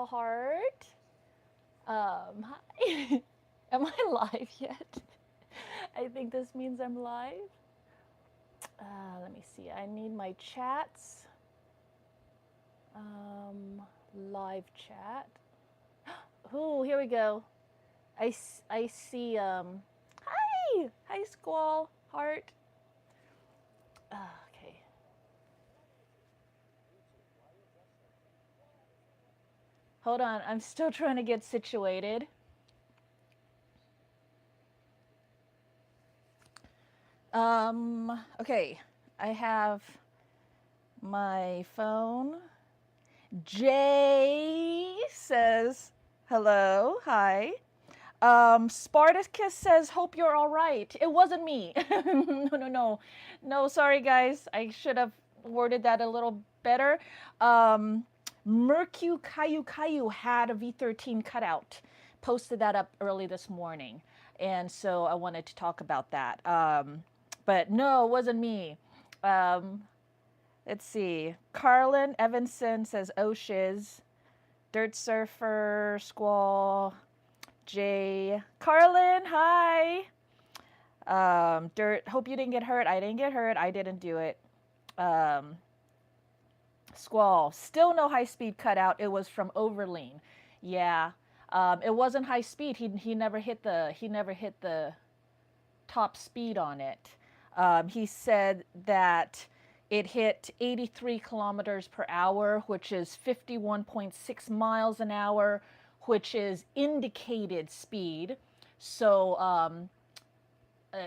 Squall Heart. Hi. Am I live yet? I think this means I'm live. Let me see. I need my chats. Um, Live chat. Ooh, here we go. I see. Hi, Squall Heart. Okay. Hold on. I'm still trying to get situated. Okay. I have my phone. Jay says, hello, hi. Spartacus says, hope you're all right. It wasn't me. No. No, sorry, guys. I should have worded that a little better. Mercu Cayu had a V13 cutout. Posted that up early this morning. And so I wanted to talk about that. But no, it wasn't me. Um, let's see. Carlin Evanson says, oh shiz. Dirt Surfer, Squall, Jay, Carlin, hi. Dirt, hope you didn't get hurt. I didn't get hurt. I didn't do it. Um, Squall, still no high speed cutout. It was from Overlean. Yeah. It wasn't high speed. He never hit the top speed on it. He said that it hit 83 kilometers per hour, which is 51.6 miles an hour, which is indicated speed. So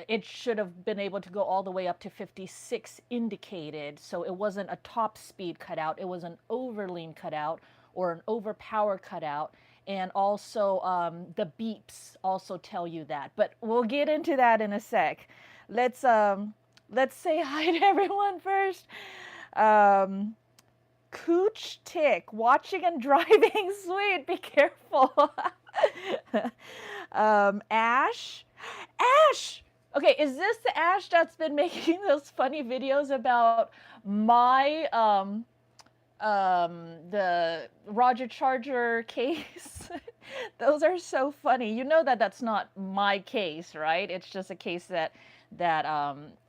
it should have been able to go all the way up to 56 indicated. So it wasn't a top speed cutout. It was an overlean cutout or an overpower cutout. And also the beeps also tell you that. But we'll get into that in a sec. Let's say hi to everyone first. Cooch Tick, watching and driving, sweet, be careful. Ash, Ash. Okay, is this the Ash that's been making those funny videos about my the Roger Charger case? Those are so funny. You know that that's not my case, right? It's just a case that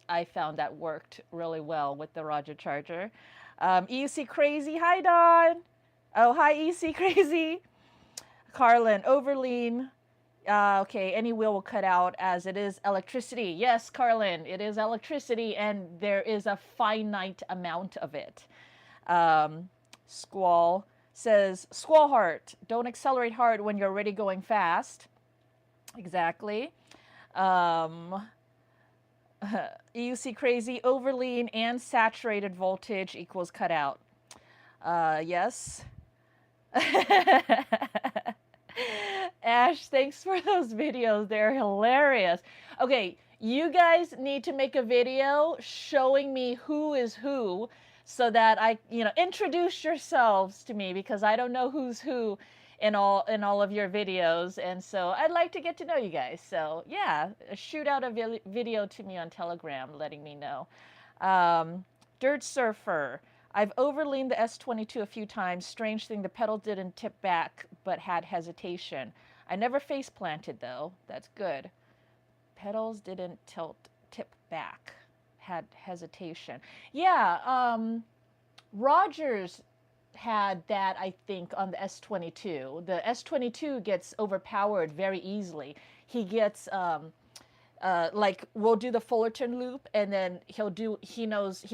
I found that worked really well with the Roger Charger. EC Crazy, hi Don. Oh, hi EC Crazy. Carlin, Overlean. Okay, any wheel will cut out as it is electricity. Yes, Carlin, it is electricity and there is a finite amount of it. Squall says, Squall Heart, don't accelerate hard when you're already going fast. Exactly. EUC Crazy, overlean and saturated voltage equals cutout. Yes. Ash, thanks for those videos. They're hilarious. Okay, you guys need to make a video showing me who is who so that introduce yourselves to me because I don't know who's who in all of your videos, and so I'd like to get to know you guys. So yeah, shoot out a video to me on Telegram letting me know. Dirt Surfer. I've overleaned the S22 a few times. Strange thing, the pedal didn't tip back, but had hesitation. I never face planted though. That's good. Pedals didn't tip back, had hesitation. Yeah, Rogers had that, I think, on the S22. The S22 gets overpowered very easily. He gets like we'll do the Fullerton loop and then he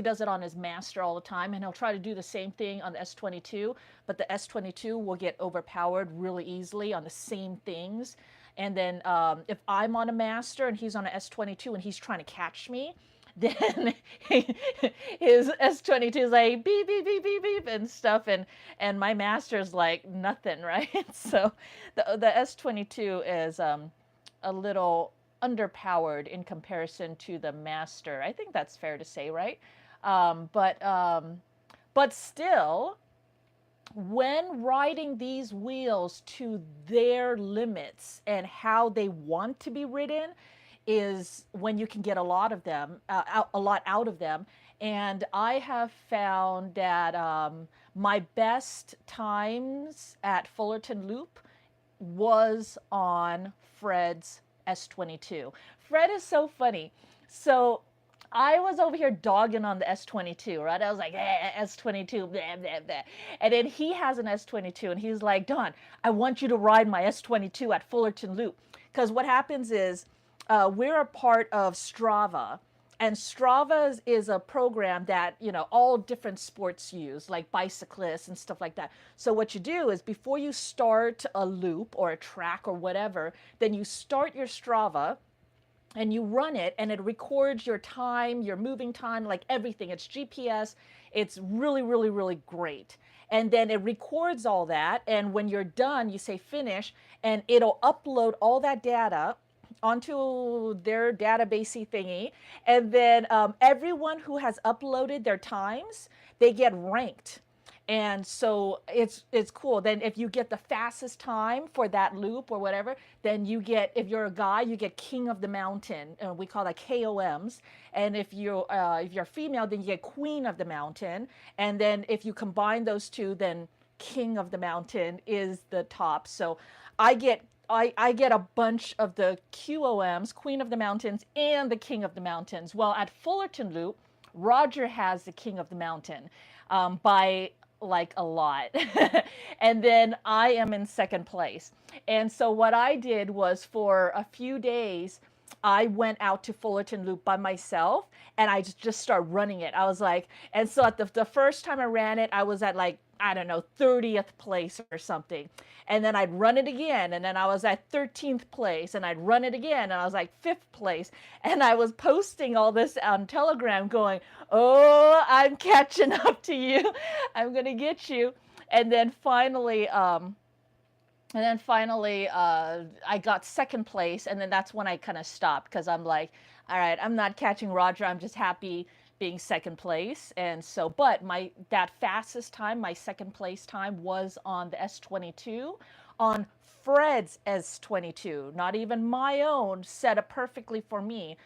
does it on his master all the time and he'll try to do the same thing on the S22, but the S22 will get overpowered really easily on the same things. And then if I'm on a master and he's on an S22 and he's trying to catch me, then his S22 is like beep beep beep beep beep and stuff, and my master's like nothing, right? So the S22 is a little underpowered in comparison to the master. I think that's fair to say, right? But still, when riding these wheels to their limits and how they want to be ridden, is when you can get a lot of them, a lot out of them. And I have found that my best times at Fullerton Loop was on Fred's S22. Fred is so funny. So I was over here dogging on the S22, right? I was like, S22, blah, blah, blah. And then he has an S22, and he's like, Don, I want you to ride my S22 at Fullerton Loop. Because what happens is we're a part of Strava. And Strava is a program that, you know, all different sports use, like bicyclists and stuff like that. So what you do is before you start a loop or a track or whatever, then you start your Strava and you run it, and it records your time, your moving time, like everything. It's GPS. It's really, really, really great. And then it records all that. And when you're done, you say finish, and it'll upload all that data onto their databasey thingy. And then everyone who has uploaded their times, they get ranked. And so it's cool. Then if you get the fastest time for that loop or whatever, then you get, if you're a guy, you get King of the Mountain. We call that KOMs. And if you're female, then you get Queen of the Mountain. And then if you combine those two, then King of the Mountain is the top. So I get a bunch of the QOMs, Queen of the Mountains, and the King of the Mountains. Well, at Fullerton Loop, Roger has the King of the Mountain by like a lot. And then I am in second place. And so what I did was for a few days, I went out to Fullerton Loop by myself and I just started running it. I was like, and so at the first time I ran it, I was at like, I don't know, 30th place or something. And then I'd run it again. And then I was at 13th place and I'd run it again. And I was like 5th place. And I was posting all this on Telegram going, oh, I'm catching up to you. I'm going to get you. And then finally, I got second place, and then that's when I kind of stopped because I'm like, all right, I'm not catching Roger. I'm just happy being second place. And so, but that fastest time, my second place time was on the S22, on Fred's S22, not even my own, set up perfectly for me.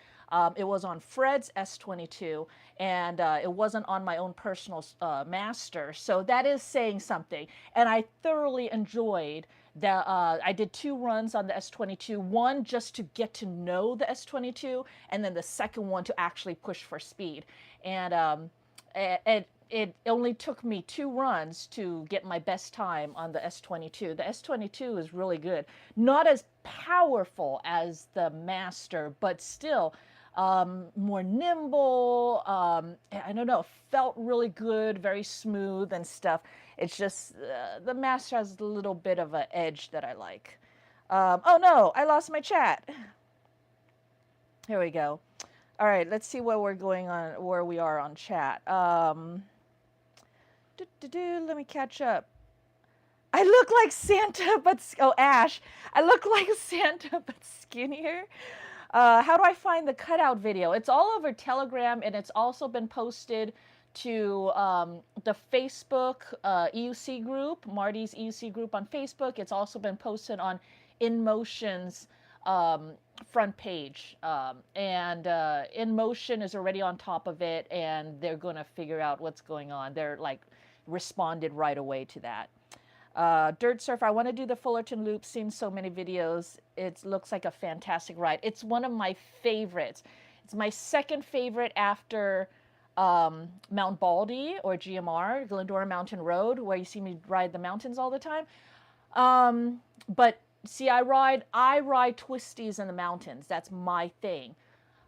It was on Fred's S22, and it wasn't on my own personal master. So that is saying something. And I thoroughly enjoyed that. I did 2 runs on the S22, one just to get to know the S22, and then the second one to actually push for speed. And it only took me 2 runs to get my best time on the S22. The S22 is really good. Not as powerful as the Master, but still more nimble. I don't know, felt really good, very smooth and stuff. It's just the Master has a little bit of an edge that I like. Oh no, I lost my chat. Here we go. All right, let's see where we are on chat. Let me catch up. I look like Santa, but Ash. I look like Santa, but skinnier. How do I find the cutout video? It's all over Telegram, and it's also been posted to the Facebook EUC group, Marty's EUC group on Facebook. It's also been posted on InMotion's front page. And InMotion is already on top of it, and they're going to figure out what's going on. They're like responded right away to that. Dirt Surf, I want to do the Fullerton Loop. Seen so many videos. It looks like a fantastic ride. It's one of my favorites. It's my second favorite after Mount Baldy or GMR, Glendora Mountain Road, where you see me ride the mountains all the time. But see, I ride twisties in the mountains. That's my thing.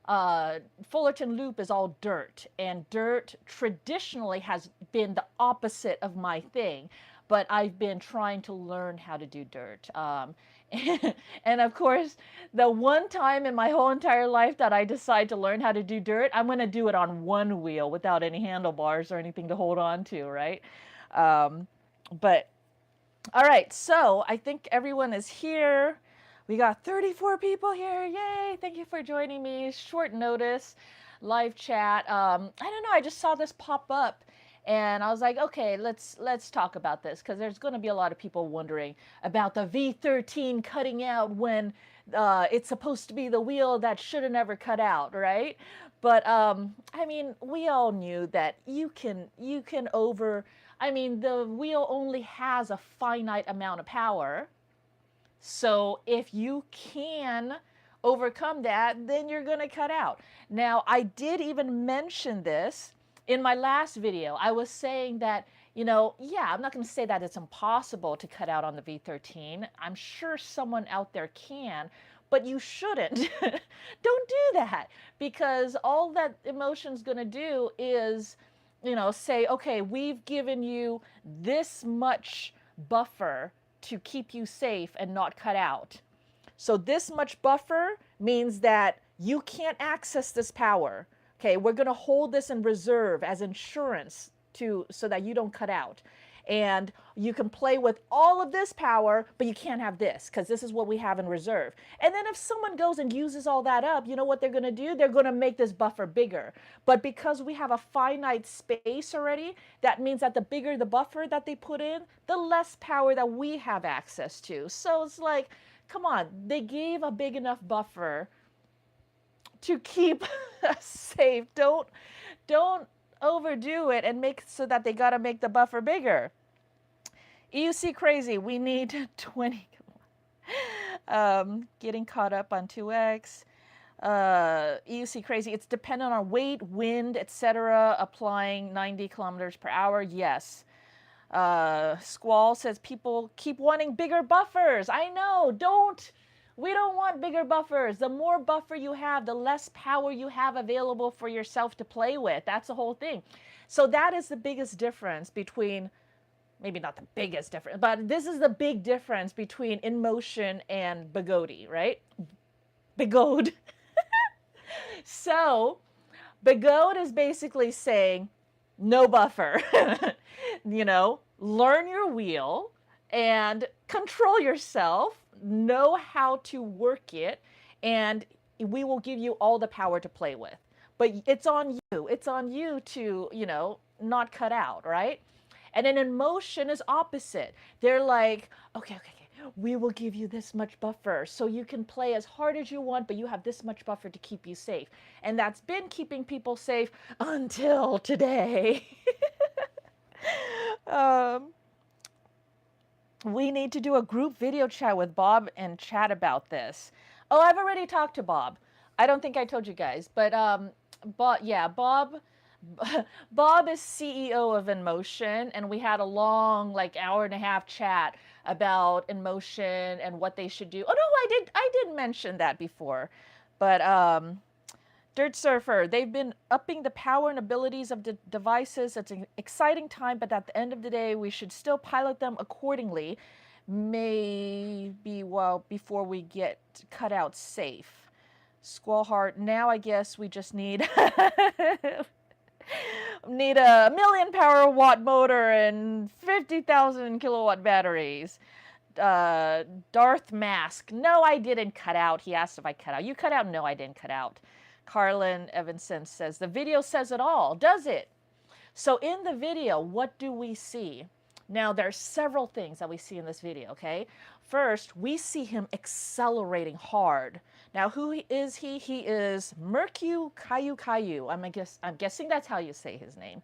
Fullerton Loop is all dirt, and dirt traditionally has been the opposite of my thing. But I've been trying to learn how to do dirt. And of course, the one time in my whole entire life that I decide to learn how to do dirt, I'm going to do it on one wheel without any handlebars or anything to hold on to, right? But, all right, so I think everyone is here. We got 34 people here. Yay, thank you for joining me. Short notice, live chat. I don't know, I just saw this pop up. And I was like, okay, let's talk about this, because there's going to be a lot of people wondering about the V13 cutting out when it's supposed to be the wheel that should have never cut out, right? But I mean, we all knew that you can over. I mean, the wheel only has a finite amount of power. So if you can overcome that, then you're going to cut out. Now, I did even mention this in my last video. I was saying that, yeah, I'm not going to say that it's impossible to cut out on the V13. I'm sure someone out there can, but you shouldn't. Don't do that, because all that emotion's going to do is, say, okay, we've given you this much buffer to keep you safe and not cut out. So this much buffer means that you can't access this power. Okay, we're going to hold this in reserve as insurance so that you don't cut out. And you can play with all of this power, but you can't have this, because this is what we have in reserve. And then if someone goes and uses all that up, you know what they're going to do? They're going to make this buffer bigger. But because we have a finite space already, that means that the bigger the buffer that they put in, the less power that we have access to. So it's like, come on, they gave a big enough buffer to keep us safe. Don't overdo it and make so that they got to make the buffer bigger. EUC crazy, we need 20. Getting caught up on 2x. EUC crazy, it's dependent on weight, wind, etc. Applying 90 kilometers per hour. Yes. Squall says people keep wanting bigger buffers. I know. We don't want bigger buffers. The more buffer you have, the less power you have available for yourself to play with. That's the whole thing. So that is the biggest difference between, maybe not the biggest difference, but this is the big difference between InMotion and Bigode, right? Bigode. So Bigode is basically saying no buffer. Learn your wheel and control yourself, know how to work it, and we will give you all the power to play with. But it's on you. It's on you to, not cut out, right? And then InMotion is opposite. They're like, okay, we will give you this much buffer so you can play as hard as you want, but you have this much buffer to keep you safe. And that's been keeping people safe until today. We need to do a group video chat with Bob and chat about this. Oh, I've already talked to Bob. I don't think I told you guys, but Bob is CEO of InMotion, and we had a long, hour and a half chat about InMotion and what they should do. Oh no, I did mention that before, but Dirt Surfer, they've been upping the power and abilities of the devices. It's an exciting time, but at the end of the day, we should still pilot them accordingly. Maybe, before we get cut out safe. Squallheart, now I guess we just need need a 1,000,000 power watt motor and 50,000 kilowatt batteries. Darth Mask, no, I didn't cut out. He asked if I cut out. You cut out? No, I didn't cut out. Carlin Evanson says, the video says it all, does it? So in the video, what do we see? Now, there's several things that we see in this video, okay? First, we see him accelerating hard. Now, who is he? He is Mercu Caillou. I'm guessing that's how you say his name.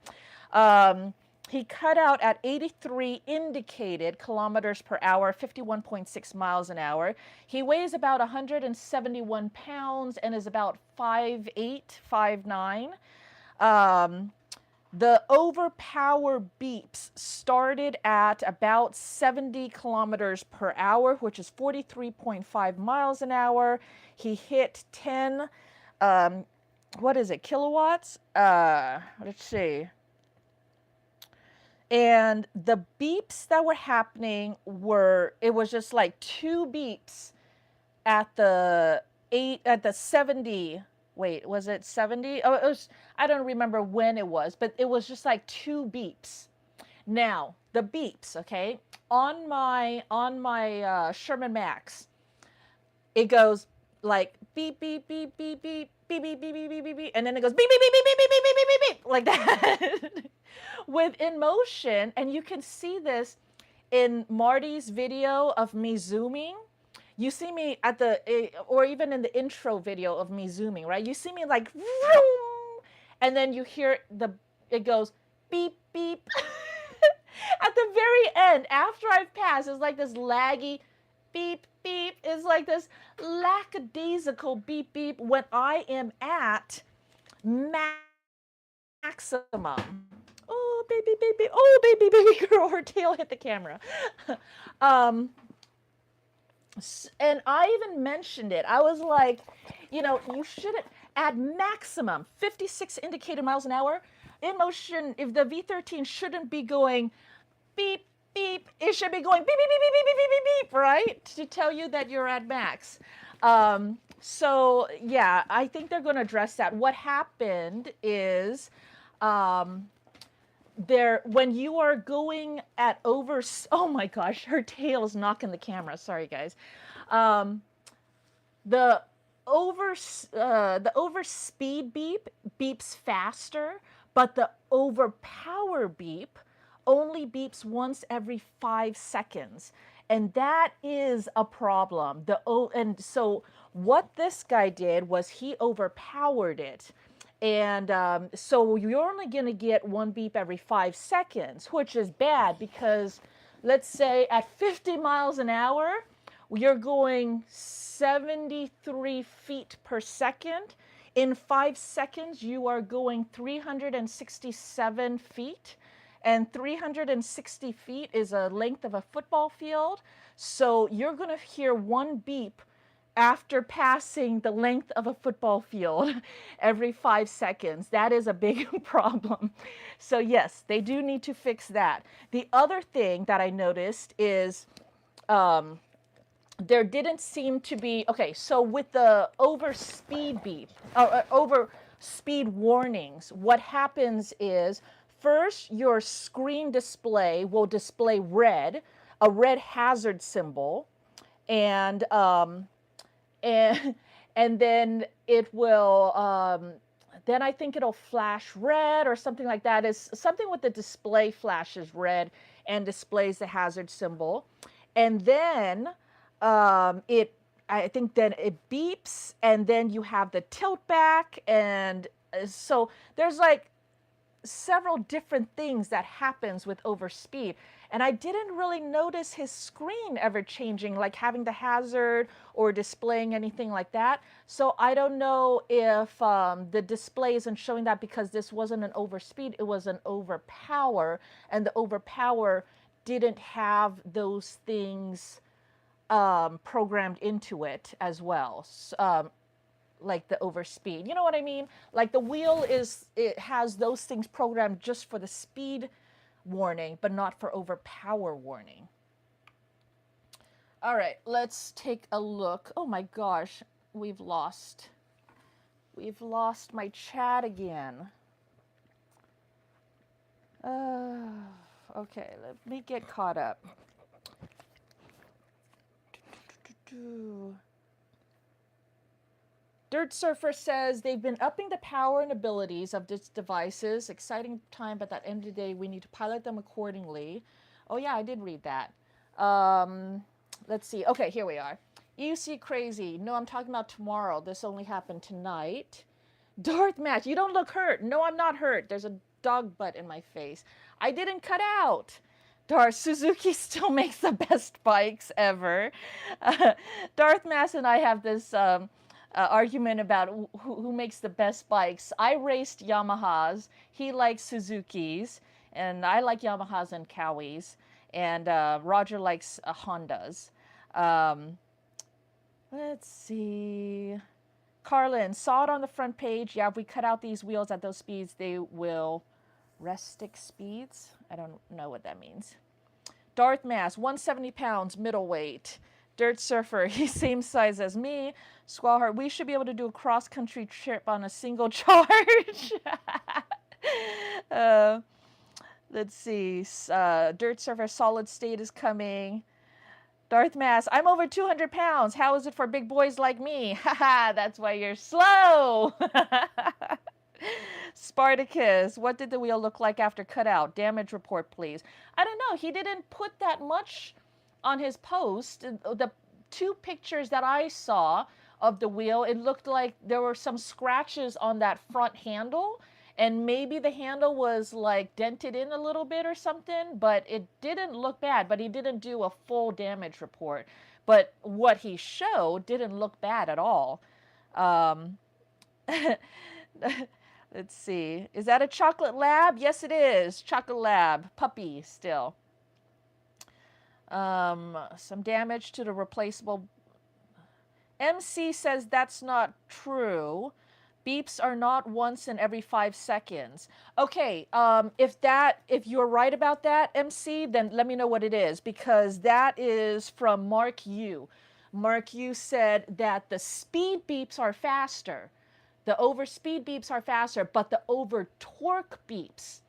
He cut out at 83 indicated kilometers per hour, 51.6 miles an hour. He weighs about 171 pounds and is about 5'8", 5'9". The overpower beeps started at about 70 kilometers per hour, which is 43.5 miles an hour. He hit 10, kilowatts? Let's see. And the beeps that were happening it was just like 2 beeps at the 70. Wait, was it 70? Oh, it was, I don't remember when it was, but it was just like 2 beeps. Now, the beeps, okay, on my Sherman Max, it goes like beep, beep, beep, beep, beep, beep, beep, beep, beep, beep, beep, beep, and then it goes beep, beep, beep, beep, beep, beep, beep, beep, beep, beep, beep, like that. With InMotion, and you can see this in Marty's video of me zooming. You see me at the, or even in the intro video of me zooming, right? You see me like, vroom, and then you hear it goes beep, beep. At the very end, after I've passed, it's like this laggy beep, beep. It's like this lackadaisical beep, beep when I am at maximum. Oh, baby, baby. Oh, baby, baby girl. Her tail hit the camera. um, and I even mentioned it. I was like, you shouldn't, at maximum 56 indicated miles an hour in motion. If the V13 shouldn't be going beep, beep, it should be going beep, beep, beep, beep, beep, beep, beep, beep, right? To tell you that you're at max. So yeah, I think they're going to address that. What happened is, when you are going at oh my gosh, her tail is knocking the camera. Sorry guys. The over speed beep beeps faster, but the overpower beep only beeps once every 5 seconds. And that is a problem. And so what this guy did was he overpowered it. And so you're only going to get one beep every 5 seconds, which is bad because let's say at 50 miles an hour, you're going 73 feet per second. In 5 seconds, you are going 367 feet. And 360 feet is a length of a football field. So you're going to hear one beep after passing the length of a football field every 5 seconds. That is a big problem. So yes, they do need to fix that. The other thing that I noticed is there didn't seem to be, okay, so with the over speed beep, over speed warnings, what happens is first your screen display will display a red hazard symbol, and and then it will then I think it'll flash red or something like that. Is something with the display flashes red and displays the hazard symbol, and then I think then it beeps, and then you have the tilt back, and so there's like several different things that happens with overspeed. And I didn't really notice his screen ever changing, like having the hazard or displaying anything like that. So I don't know if the display isn't showing that because this wasn't an overspeed, it was an overpower, and the overpower didn't have those things programmed into it as well. Like the overspeed. You know what I mean? Like the wheel it has those things programmed just for the speed warning, but not for overpower warning. All right, let's take a look. Oh my gosh, we've lost my chat again. Okay, let me get caught up. Dirt Surfer says they've been upping the power and abilities of these devices. Exciting time, but at the end of the day, we need to pilot them accordingly. Oh yeah, I did read that. Let's see. Okay, here we are. You see crazy. No, I'm talking about tomorrow. This only happened tonight. Darth Match, you don't look hurt. No, I'm not hurt. There's a dog butt in my face. I didn't cut out. Darth, Suzuki still makes the best bikes ever. Darth Mass and I have this argument about who makes the best bikes. I raced Yamahas. He likes Suzukis. And I like Yamahas and Kawis. And Roger likes Hondas. Let's see. Carlin, saw it on the front page. Yeah, if we cut out these wheels at those speeds, they will rustic speeds. I don't know what that means. Darth Mass, 170 pounds, middleweight. Dirt Surfer, he's same size as me. Squallheart, we should be able to do a cross-country trip on a single charge. Let's see. Dirt Surfer, solid state is coming. Darth Mass, I'm over 200 pounds. How is it for big boys like me? Haha, that's why you're slow. Spartacus, what did the wheel look like after cutout? Damage report, please. I don't know. He didn't put that much on his post. two pictures that I saw of the wheel, it looked like there were some scratches on that front handle, and maybe the handle was like dented in a little bit or something, but it didn't look bad. But he didn't do a full damage report. But what he showed didn't look bad at all. Um, let's see. Is that a chocolate lab? Yes, it is. Chocolate lab. Puppy still. Some damage to the replaceable. MC says that's not true. Beeps are not once in every 5 seconds. Okay, if you're right about that, MC, then let me know what it is, because that is from Mark Yu. Mark Yu said that the speed beeps are faster. The over speed beeps are faster, but the over torque beeps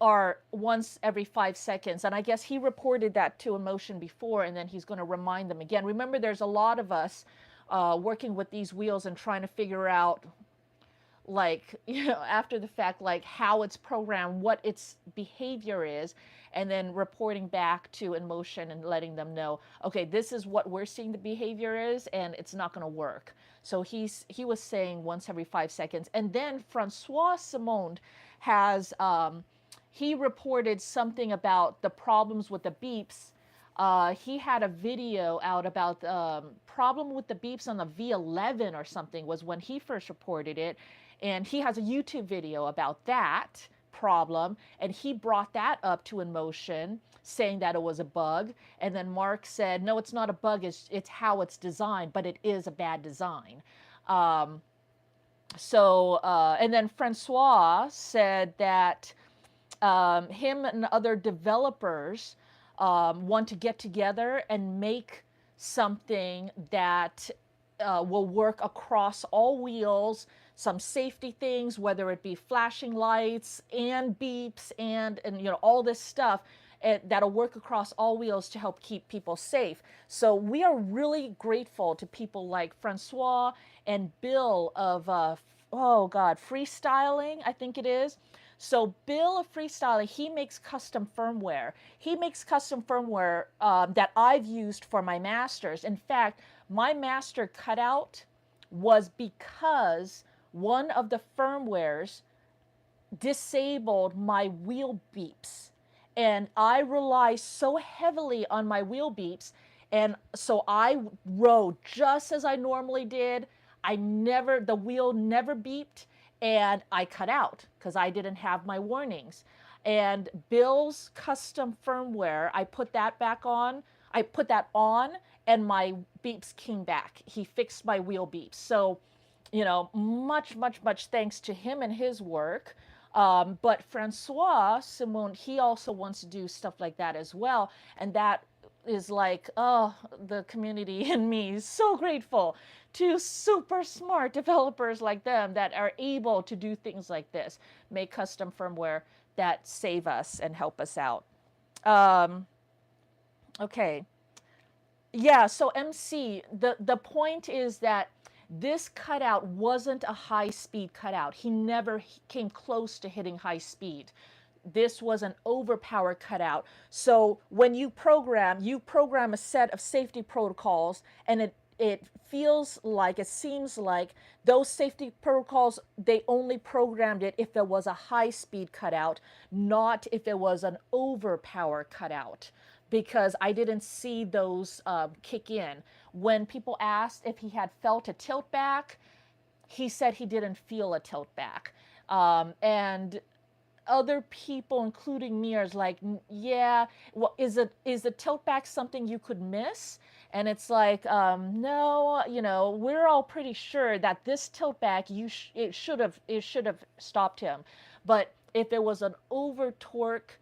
are once every 5 seconds. And I guess he reported that to Emotion before, and then he's going to remind them again. Remember, there's a lot of us working with these wheels and trying to figure out, like, after the fact, like how it's programmed, what its behavior is, and then reporting back to Emotion and letting them know, okay, this is what we're seeing the behavior is, and it's not going to work. So he was saying once every 5 seconds. And then Francois Simond has, he reported something about the problems with the beeps. He had a video out about problem with the beeps on the V11 or something, was when he first reported it. And he has a YouTube video about that problem, and he brought that up to Emotion, saying that it was a bug. And then Mark said, no, it's not a bug, it's how it's designed, but it is a bad design. And then Francois said that him and other developers want to get together and make something that will work across all wheels, some safety things, whether it be flashing lights and beeps and all this stuff, that'll work across all wheels to help keep people safe. So we are really grateful to people like Francois and Bill of Freestyling, I think it is. So Bill of Freestyling, he makes custom firmware. He makes custom firmware that I've used for my masters. In fact, my master cutout was because one of the firmwares disabled my wheel beeps. And I rely so heavily on my wheel beeps. And so I rode just as I normally did. The wheel never beeped, and I cut out because I didn't have my warnings. And Bill's custom firmware, I put that on, and my beeps came back. He fixed my wheel beeps. So, much thanks to him and his work. But Francois Simon, he also wants to do stuff like that as well. And that is like, oh, the community and me is so grateful to super smart developers like them that are able to do things like this, make custom firmware that save us and help us out. Okay. Yeah, so MC, the point is that this cutout wasn't a high-speed cutout. He never came close to hitting high speed. This was an overpower cutout. So when you program a set of safety protocols, and it seems like those safety protocols, they only programmed it if it was a high-speed cutout, not if it was an overpower cutout, because I didn't see those kick in. When people asked if he had felt a tilt back, he said he didn't feel a tilt back. And other people, including me, are like, yeah, well, is the tilt back something you could miss? And it's like, no, we're all pretty sure that this tilt back, it should have stopped him. But if it was an over torque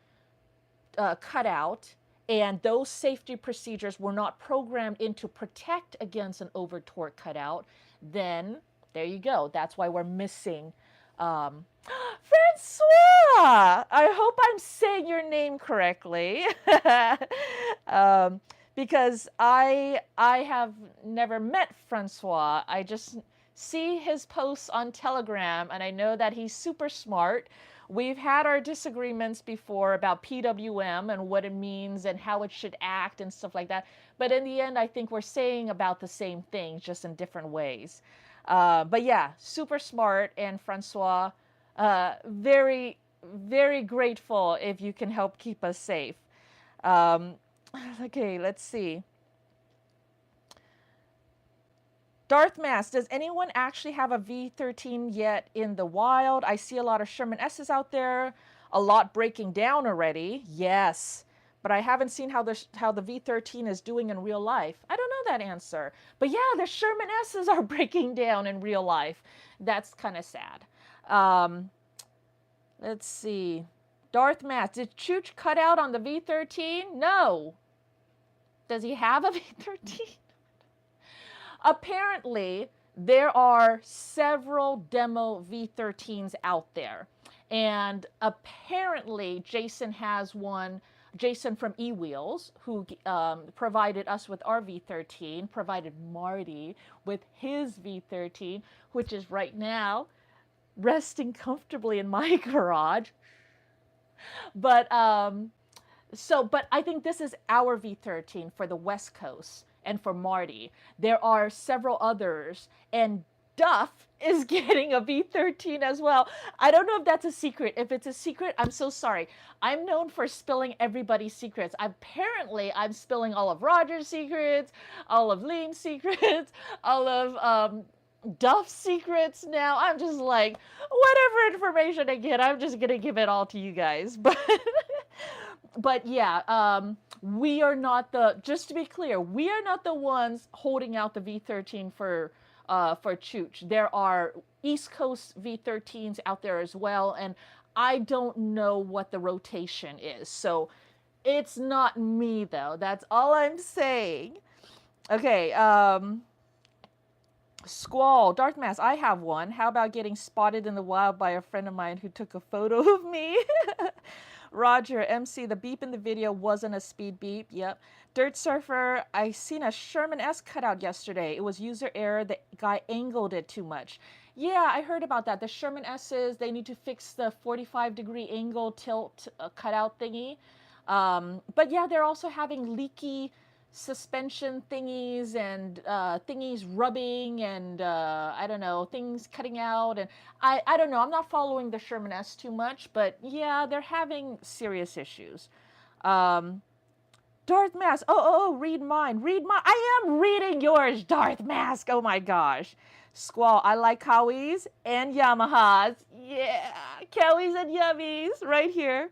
cutout, and those safety procedures were not programmed in to protect against an over torque cutout, then there you go. That's why we're missing. Francois, I hope I'm saying your name correctly. Because I have never met Francois. I just see his posts on Telegram, and I know that he's super smart. We've had our disagreements before about PWM and what it means and how it should act and stuff like that. But in the end, I think we're saying about the same thing, just in different ways. But yeah, super smart. And Francois, very, very grateful if you can help keep us safe. Um, okay, let's see. Darth Mass, does anyone actually have a V13 yet in the wild? I see a lot of Sherman S's out there, a lot breaking down already. Yes, but I haven't seen how the V13 is doing in real life. I don't know that answer. But yeah, the Sherman S's are breaking down in real life. That's kind of sad. Let's see. Darth Mass, did Chooch cut out on the V13? No. Does he have a V13? Apparently, there are several demo V13s out there. And apparently, Jason has one. Jason from eWheels, who provided us with our V13, provided Marty with his V13, which is right now resting comfortably in my garage. But but I think this is our V13 for the West Coast and for Marty. There are several others, and Duff is getting a V13 as well. I don't know if that's a secret. If it's a secret, I'm so sorry. I'm known for spilling everybody's secrets. Apparently, I'm spilling all of Roger's secrets, all of Lean's secrets, all of Duff's secrets now. I'm just like, whatever information I get, I'm just going to give it all to you guys. But yeah, we are not just to be clear, we are not the ones holding out the V13 for Chooch. There are East Coast V13s out there as well, and I don't know what the rotation is. So it's not me, though. That's all I'm saying. Okay, Squall, Darth Mass, I have one. How about getting spotted in the wild by a friend of mine who took a photo of me? Roger, MC, the beep in the video wasn't a speed beep. Yep. Dirt Surfer, I seen a Sherman S cutout yesterday. It was user error. The guy angled it too much. Yeah, I heard about that. The Sherman S's, they need to fix the 45-degree angle tilt cutout thingy. But yeah, they're also having leaky suspension thingies and thingies rubbing and I don't know, things cutting out, and I don't know, I'm not following the Sherman S too much, but yeah, they're having serious issues. Darth Mask, read mine, I am reading yours, Darth Mask, oh my gosh. Squall, I like Kawi's and Yamahas, yeah, Kawi's and Yummies, right here.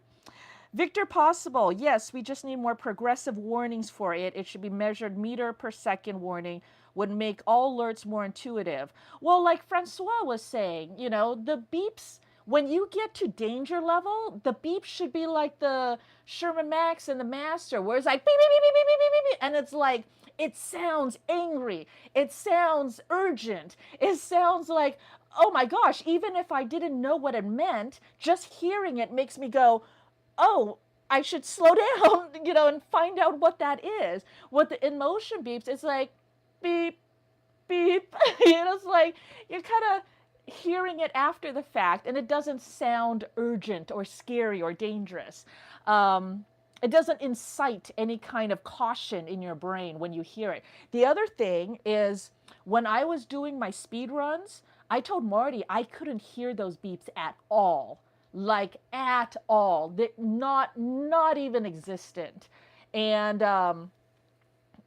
Victor Possible, yes, we just need more progressive warnings for it. It should be measured meter per second warning, would make all alerts more intuitive. Well, like Francois was saying, you know, the beeps, when you get to danger level, the beeps should be like the Sherman Max and the Master, where it's like beep, beep, beep, beep, beep, beep, beep, and it's like, it sounds angry. It sounds urgent. It sounds like, oh my gosh, even if I didn't know what it meant, just hearing it makes me go, oh, I should slow down, you know, and find out what that is. What the in motion beeps, it's like beep, beep. You know, it's like you're kind of hearing it after the fact, and it doesn't sound urgent or scary or dangerous. It doesn't incite any kind of caution in your brain when you hear it. The other thing is, when I was doing my speed runs, I told Marty I couldn't hear those beeps at all. Like at all, not even existent. And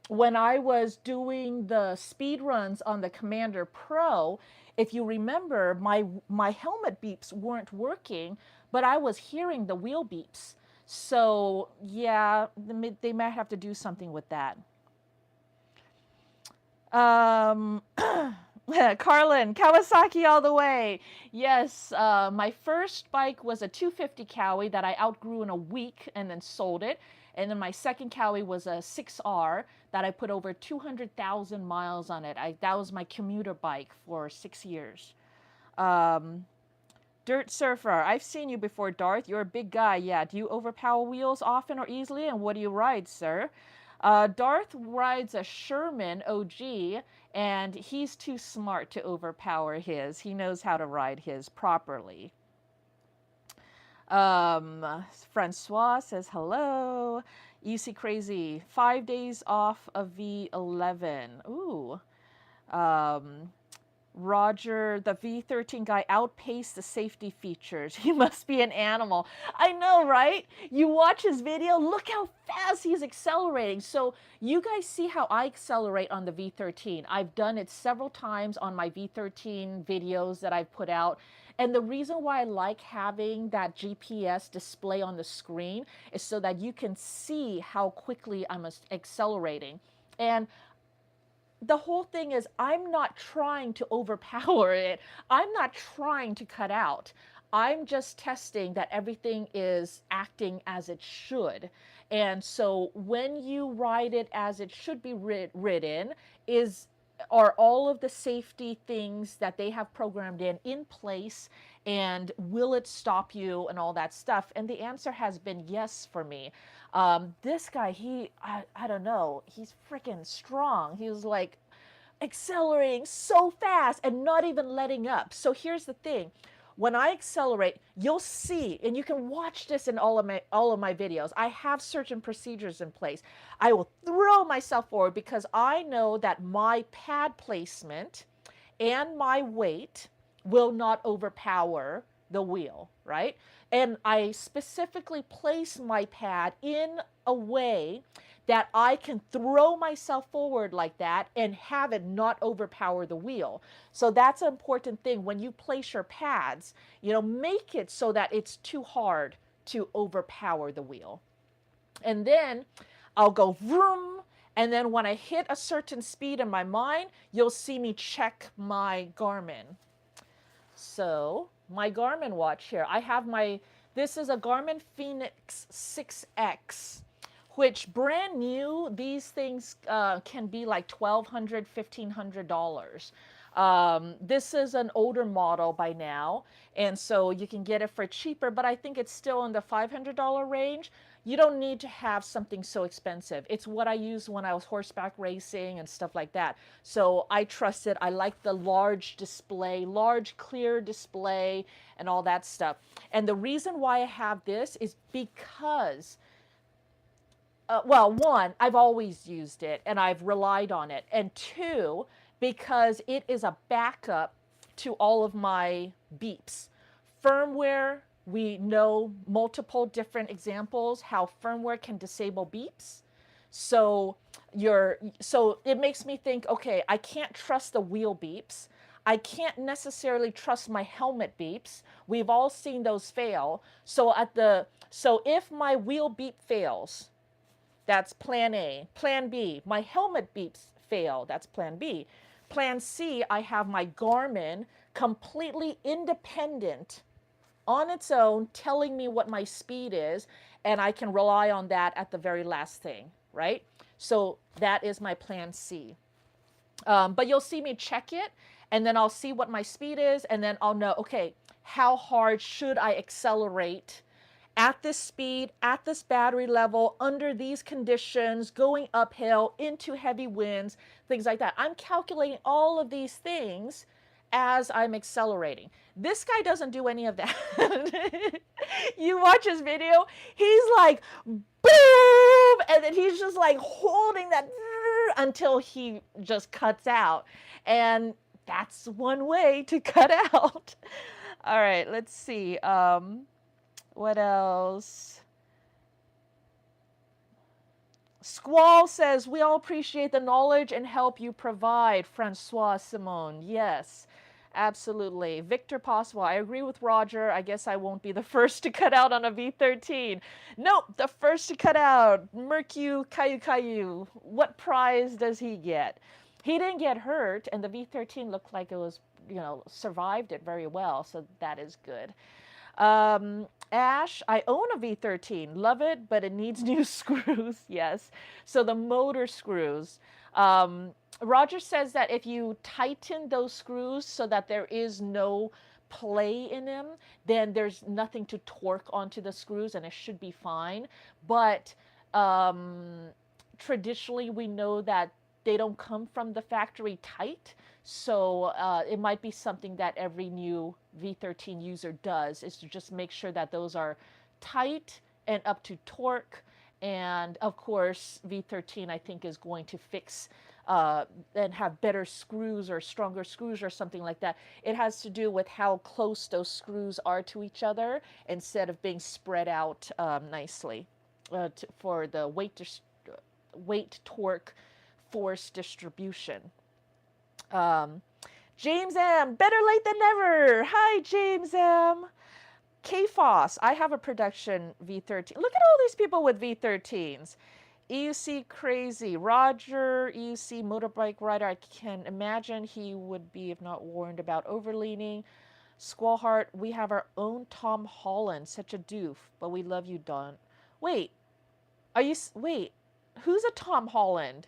when I was doing the speed runs on the Commander Pro, if you remember, my helmet beeps weren't working, but I was hearing the wheel beeps. So yeah, they might have to do something with that. Carlin, Kawasaki all the way. Yes, my first bike was a 250 Cowie that I outgrew in a week and then sold it. And then my second Cowie was a 6R that I put over 200,000 miles on it. That was my commuter bike for 6 years. Dirt Surfer, I've seen you before, Darth. You're a big guy. Yeah, do you overpower wheels often or easily? And what do you ride, sir? Darth rides a Sherman OG, and he's too smart to overpower his. He knows how to ride his properly. Francois says hello. Easy Crazy, 5 days off of V11. Ooh. Roger, the V13 guy outpaced the safety features. He must be an animal. I know, right? You watch his video, look how fast he's accelerating. So you guys see how I accelerate on the V13. I've done it several times on my V13 videos that I've put out. And the reason why I like having that GPS display on the screen is so that you can see how quickly I'm accelerating. And the whole thing is I'm not trying to overpower it. I'm not trying to cut out. I'm just testing that everything is acting as it should. And so when you ride it as it should be ridden, are all of the safety things that they have programmed in place, and will it stop you and all that stuff? And the answer has been yes for me. This guy, I don't know, he's freaking strong. He was like accelerating so fast and not even letting up. So here's the thing. When I accelerate, you'll see, and you can watch this in all of my videos. I have certain procedures in place. I will throw myself forward because I know that my pad placement and my weight will not overpower the wheel, right? And I specifically place my pad in a way that I can throw myself forward like that and have it not overpower the wheel. So that's an important thing. When you place your pads, make it so that it's too hard to overpower the wheel. And then I'll go vroom, and then when I hit a certain speed in my mind, you'll see me check my Garmin. So my Garmin watch here, this is a Garmin Fenix 6X, which brand new, these things can be like $1,200, $1,500. This is an older model by now, and so you can get it for cheaper, but I think it's still in the $500 range. You don't need to have something so expensive. It's what I used when I was horseback racing and stuff like that. So I trust it. I like the large display, large clear display and all that stuff. And the reason why I have this is because well, one, I've always used it and I've relied on it. And two, because it is a backup to all of my beeps. Firmware, we know multiple different examples how firmware can disable beeps. So it makes me think, okay, I can't trust the wheel beeps. I can't necessarily trust my helmet beeps. We've all seen those fail. So if my wheel beep fails, that's plan A. Plan B, my helmet beeps fail. That's plan B. Plan C, I have my Garmin completely independent on its own telling me what my speed is, and I can rely on that at the very last thing, right? So that is my plan C. But you'll see me check it, and then I'll see what my speed is, and then I'll know, okay, how hard should I accelerate at this speed, at this battery level, under these conditions, going uphill, into heavy winds, things like that. I'm calculating all of these things as I'm accelerating. This guy doesn't do any of that. You watch his video, he's like, boom, and then he's just like holding that until he just cuts out. And that's one way to cut out. All right, let's see. What else? Squall says, we all appreciate the knowledge and help you provide. Francois Simone. Yes, absolutely. Victor Possible. I agree with Roger. I guess I won't be the first to cut out on a V13. Nope, the first to cut out. Mercu Caillou. What prize does he get? He didn't get hurt, and the V13 looked like it was, survived it very well, so that is good. Ash, I own a V13. Love it, but it needs new screws. Yes. So the motor screws. Roger says that if you tighten those screws so that there is no play in them, then there's nothing to torque onto the screws and it should be fine. But traditionally we know that they don't come from the factory tight. So it might be something that every new V13 user does, is to just make sure that those are tight and up to torque. And of course, V13 I think is going to fix and have better screws or stronger screws or something like that. It has to do with how close those screws are to each other instead of being spread out nicely for the weight torque force distribution. James M, better late than never. Hi, James M. KFOS, I have a production V13. Look at all these people with V13s. EUC crazy. Roger, EUC motorbike rider. I can imagine he would be if not warned about overleaning. Squallheart, we have our own Tom Holland. Such a doof, but we love you, Don. Wait, wait, who's a Tom Holland?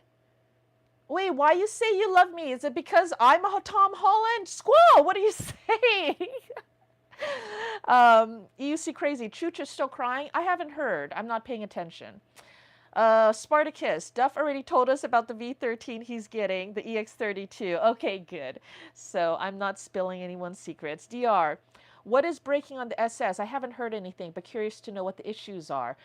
Wait, why you say you love me? Is it because I'm a Tom Holland? Squall, what are you saying? EUC crazy. Chooch is still crying? I haven't heard. I'm not paying attention. Spartacus. Duff already told us about the V13 he's getting, the EX32. Okay, good. So I'm not spilling anyone's secrets. DR. What is breaking on the SS? I haven't heard anything, but curious to know what the issues are.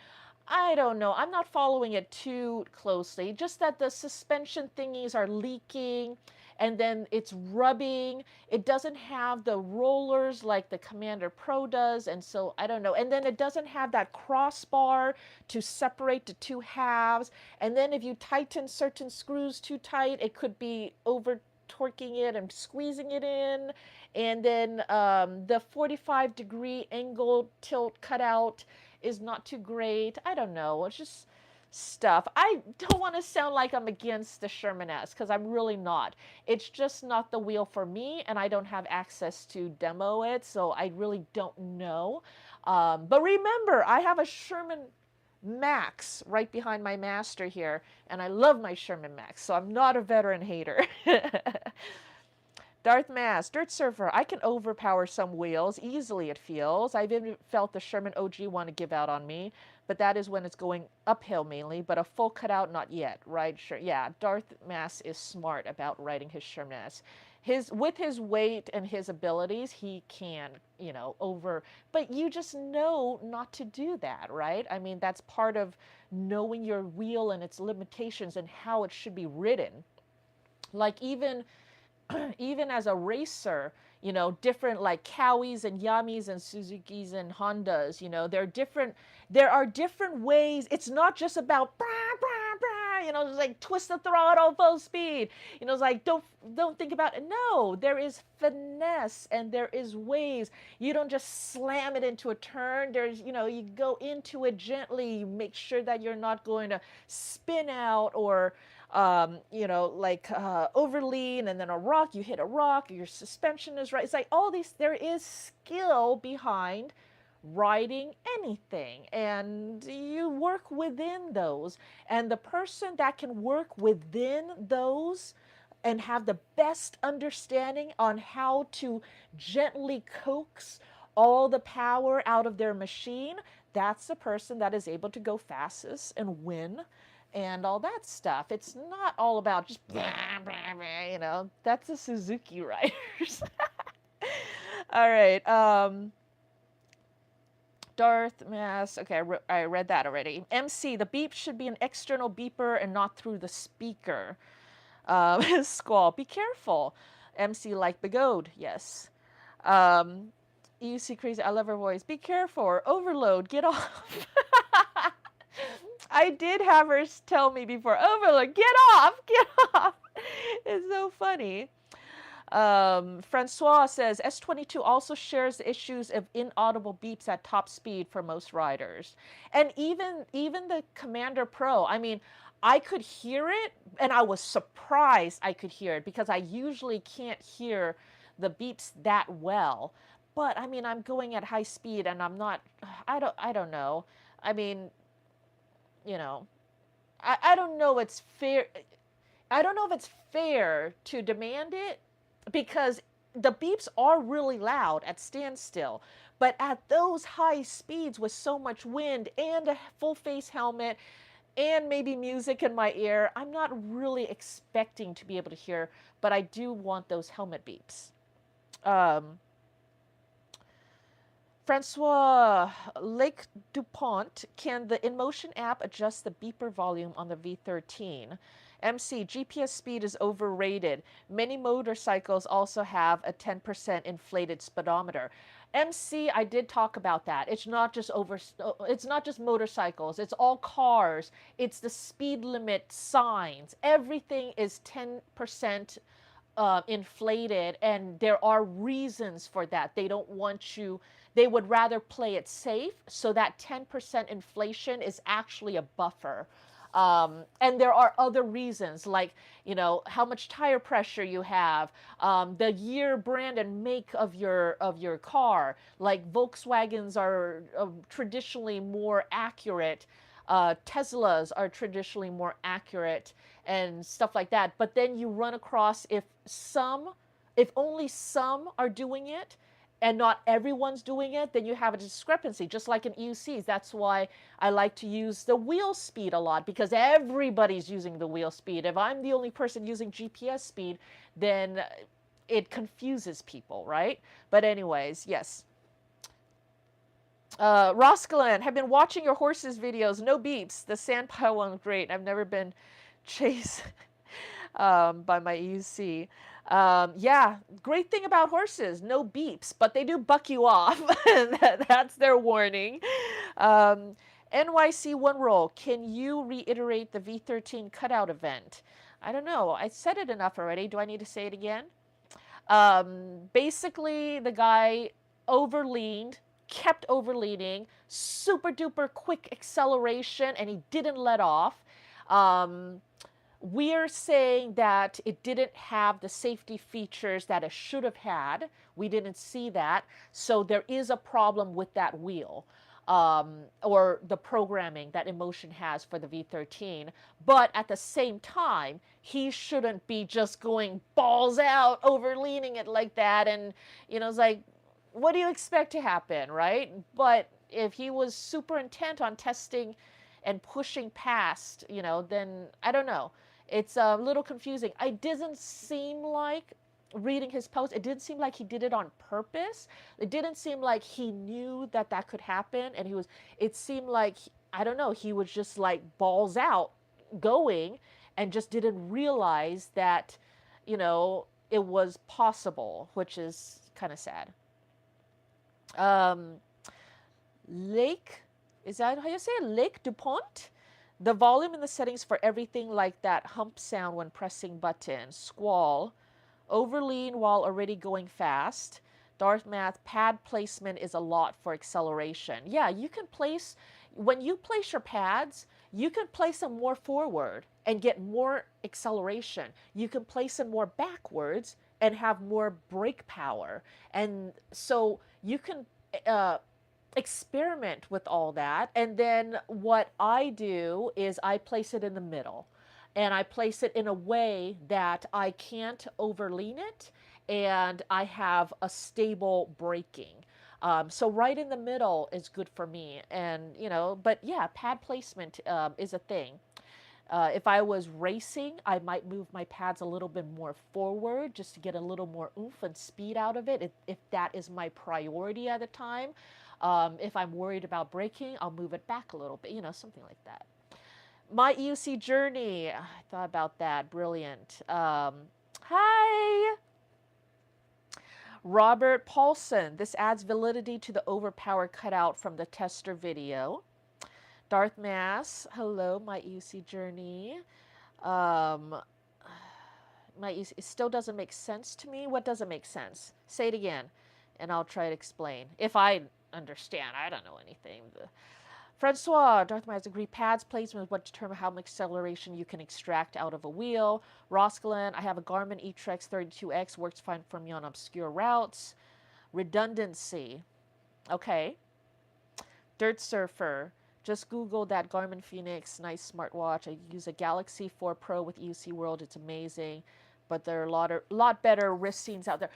I don't know. I'm not following it too closely. Just that the suspension thingies are leaking and then it's rubbing. It doesn't have the rollers like the Commander Pro does. And so I don't know. And then it doesn't have that crossbar to separate the two halves. And then if you tighten certain screws too tight, it could be over torquing it and squeezing it in. And then the 45-degree angle tilt cutout is not too great. I don't know. It's just stuff. I don't want to sound like I'm against the Sherman S, because I'm really not. It's just not the wheel for me, and I don't have access to demo it, so I really don't know. But remember, I have a Sherman Max right behind my Master here, and I love my Sherman Max, so I'm not a veteran hater. Darth Mass, Dirt Surfer, I can overpower some wheels easily, it feels. I've even felt the Sherman OG want to give out on me, but that is when it's going uphill mainly, but a full cutout, not yet, right? Sure. Yeah, Darth Mass is smart about riding his Sherman S. With his weight and his abilities, he can, but you just know not to do that, right? I mean, that's part of knowing your wheel and its limitations and how it should be ridden. Like even as a racer, different like Cowies and Yamis and Suzukis and Hondas, there are different ways. It's not just about just like twist the throttle full speed. It's like don't think about it. No, there is finesse and there is ways. You don't just slam it into a turn. There's, you go into it gently. You make sure that you're not going to spin out or overlean, and then you hit a rock, your suspension is right. It's like all these, there is skill behind riding anything, and you work within those. And the person that can work within those and have the best understanding on how to gently coax all the power out of their machine, that's the person that is able to go fastest and win and all that stuff. It's not all about just, that's the Suzuki riders. All right. Darth Mass. Okay, I read that already. MC, the beep should be an external beeper and not through the speaker. Squall, be careful. MC like Begode, yes. EUC crazy, I love her voice. Be careful. Overload, get off. I did have her tell me before, overload, get off. It's so funny. Francois says, S22 also shares the issues of inaudible beeps at top speed for most riders. And even the Commander Pro, I mean, I could hear it, and I was surprised I could hear it because I usually can't hear the beeps that well. But I mean, I'm going at high speed, and I'm not, I don't know. I mean, I don't know it's fair. I don't know if it's fair to demand it, because the beeps are really loud at standstill. But at those high speeds with so much wind and a full face helmet, and maybe music in my ear. I'm not really expecting to be able to hear, but I do want those helmet beeps. Um, Francois Lake DuPont, can the InMotion app adjust the beeper volume on the V13? MC, GPS speed is overrated. Many motorcycles also have a 10% inflated speedometer. MC, I did talk about that. It's not just motorcycles, it's all cars. It's the speed limit signs. Everything is 10% inflated, and there are reasons for that. They don't want you, they would rather play it safe, so that 10% inflation is actually a buffer. And there are other reasons, like, you know, how much tire pressure you have, the year, brand, and make of your car. Like Volkswagens are traditionally more accurate. Teslas are traditionally more accurate and stuff like that. But then you run across, if only some are doing it and not everyone's doing it, then you have a discrepancy, just like in EUCs. That's why I like to use the wheel speed a lot, because everybody's using the wheel speed. If I'm the only person using GPS speed, then it confuses people, right? But anyways, yes. Roscalan, have been watching your horses videos. No beeps. The sand pile one, great. I've never been chased by my EUC. Yeah, great thing about horses, no beeps, but they do buck you off. That's their warning. NYC one roll, can you reiterate the V13 cutout event? I don't know. I said it enough already. Do I need to say it again? Basically, the guy overleaned, kept overleaning, super duper quick acceleration, and he didn't let off. We're saying that it didn't have the safety features that it should have had. We didn't see that. So there is a problem with that wheel. Or the programming that InMotion has for the V13. But at the same time, he shouldn't be just going balls out, overleaning it like that. And, you know, it's like, what do you expect to happen, right? But if he was super intent on testing and pushing past, you know, then I don't know. It's a little confusing. It doesn't seem like, reading his post, it didn't seem like he did it on purpose. It didn't seem like he knew that that could happen. And it seemed like, I don't know, he was just like balls out going and just didn't realize that, you know, it was possible, which is kind of sad. Lake, is that how you say it? Lake DuPont? The volume in the settings for everything like that hump sound when pressing button. Squall. Overlean while already going fast. Darth Math, pad placement is a lot for acceleration. Yeah, you can place, when you place your pads, you can place them more forward and get more acceleration. You can place them more backwards and have more brake power. And so you can experiment with all that. And then what I do is I place it in the middle. And I place it in a way that I can't overlean it and I have a stable braking. So right in the middle is good for me. And, you know, but yeah, pad placement is a thing. If I was racing, I might move my pads a little bit more forward just to get a little more oomph and speed out of it, if that is my priority at the time. If I'm worried about braking, I'll move it back a little bit, you know, something like that. My EUC journey, I thought about that, brilliant. Hi! Robert Paulson, this adds validity to the overpower cutout from the tester video. Darth Mass, hello, my EUC journey. My EUC, it still doesn't make sense to me. What doesn't make sense? Say it again, and I'll try to explain. If I understand, I don't know anything. Francois, Darth Mass, agree, pads placement is what determine how much acceleration you can extract out of a wheel. Roscalan, I have a Garmin eTrex 32X, works fine for me on obscure routes. Redundancy, okay. Dirt Surfer, just Google that Garmin Phoenix, nice smartwatch. I use a Galaxy 4 Pro with EUC World, it's amazing. But there are a lot better wrist scenes out there.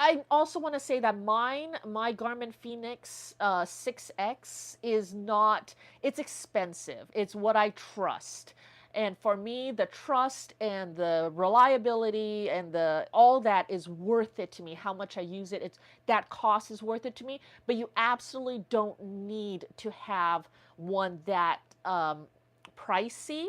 I also want to say that my Garmin Phoenix 6X is not, it's expensive. It's what I trust. And for me, the trust and the reliability and the all that is worth it to me. How much I use it, it's that cost is worth it to me. But you absolutely don't need to have one that pricey.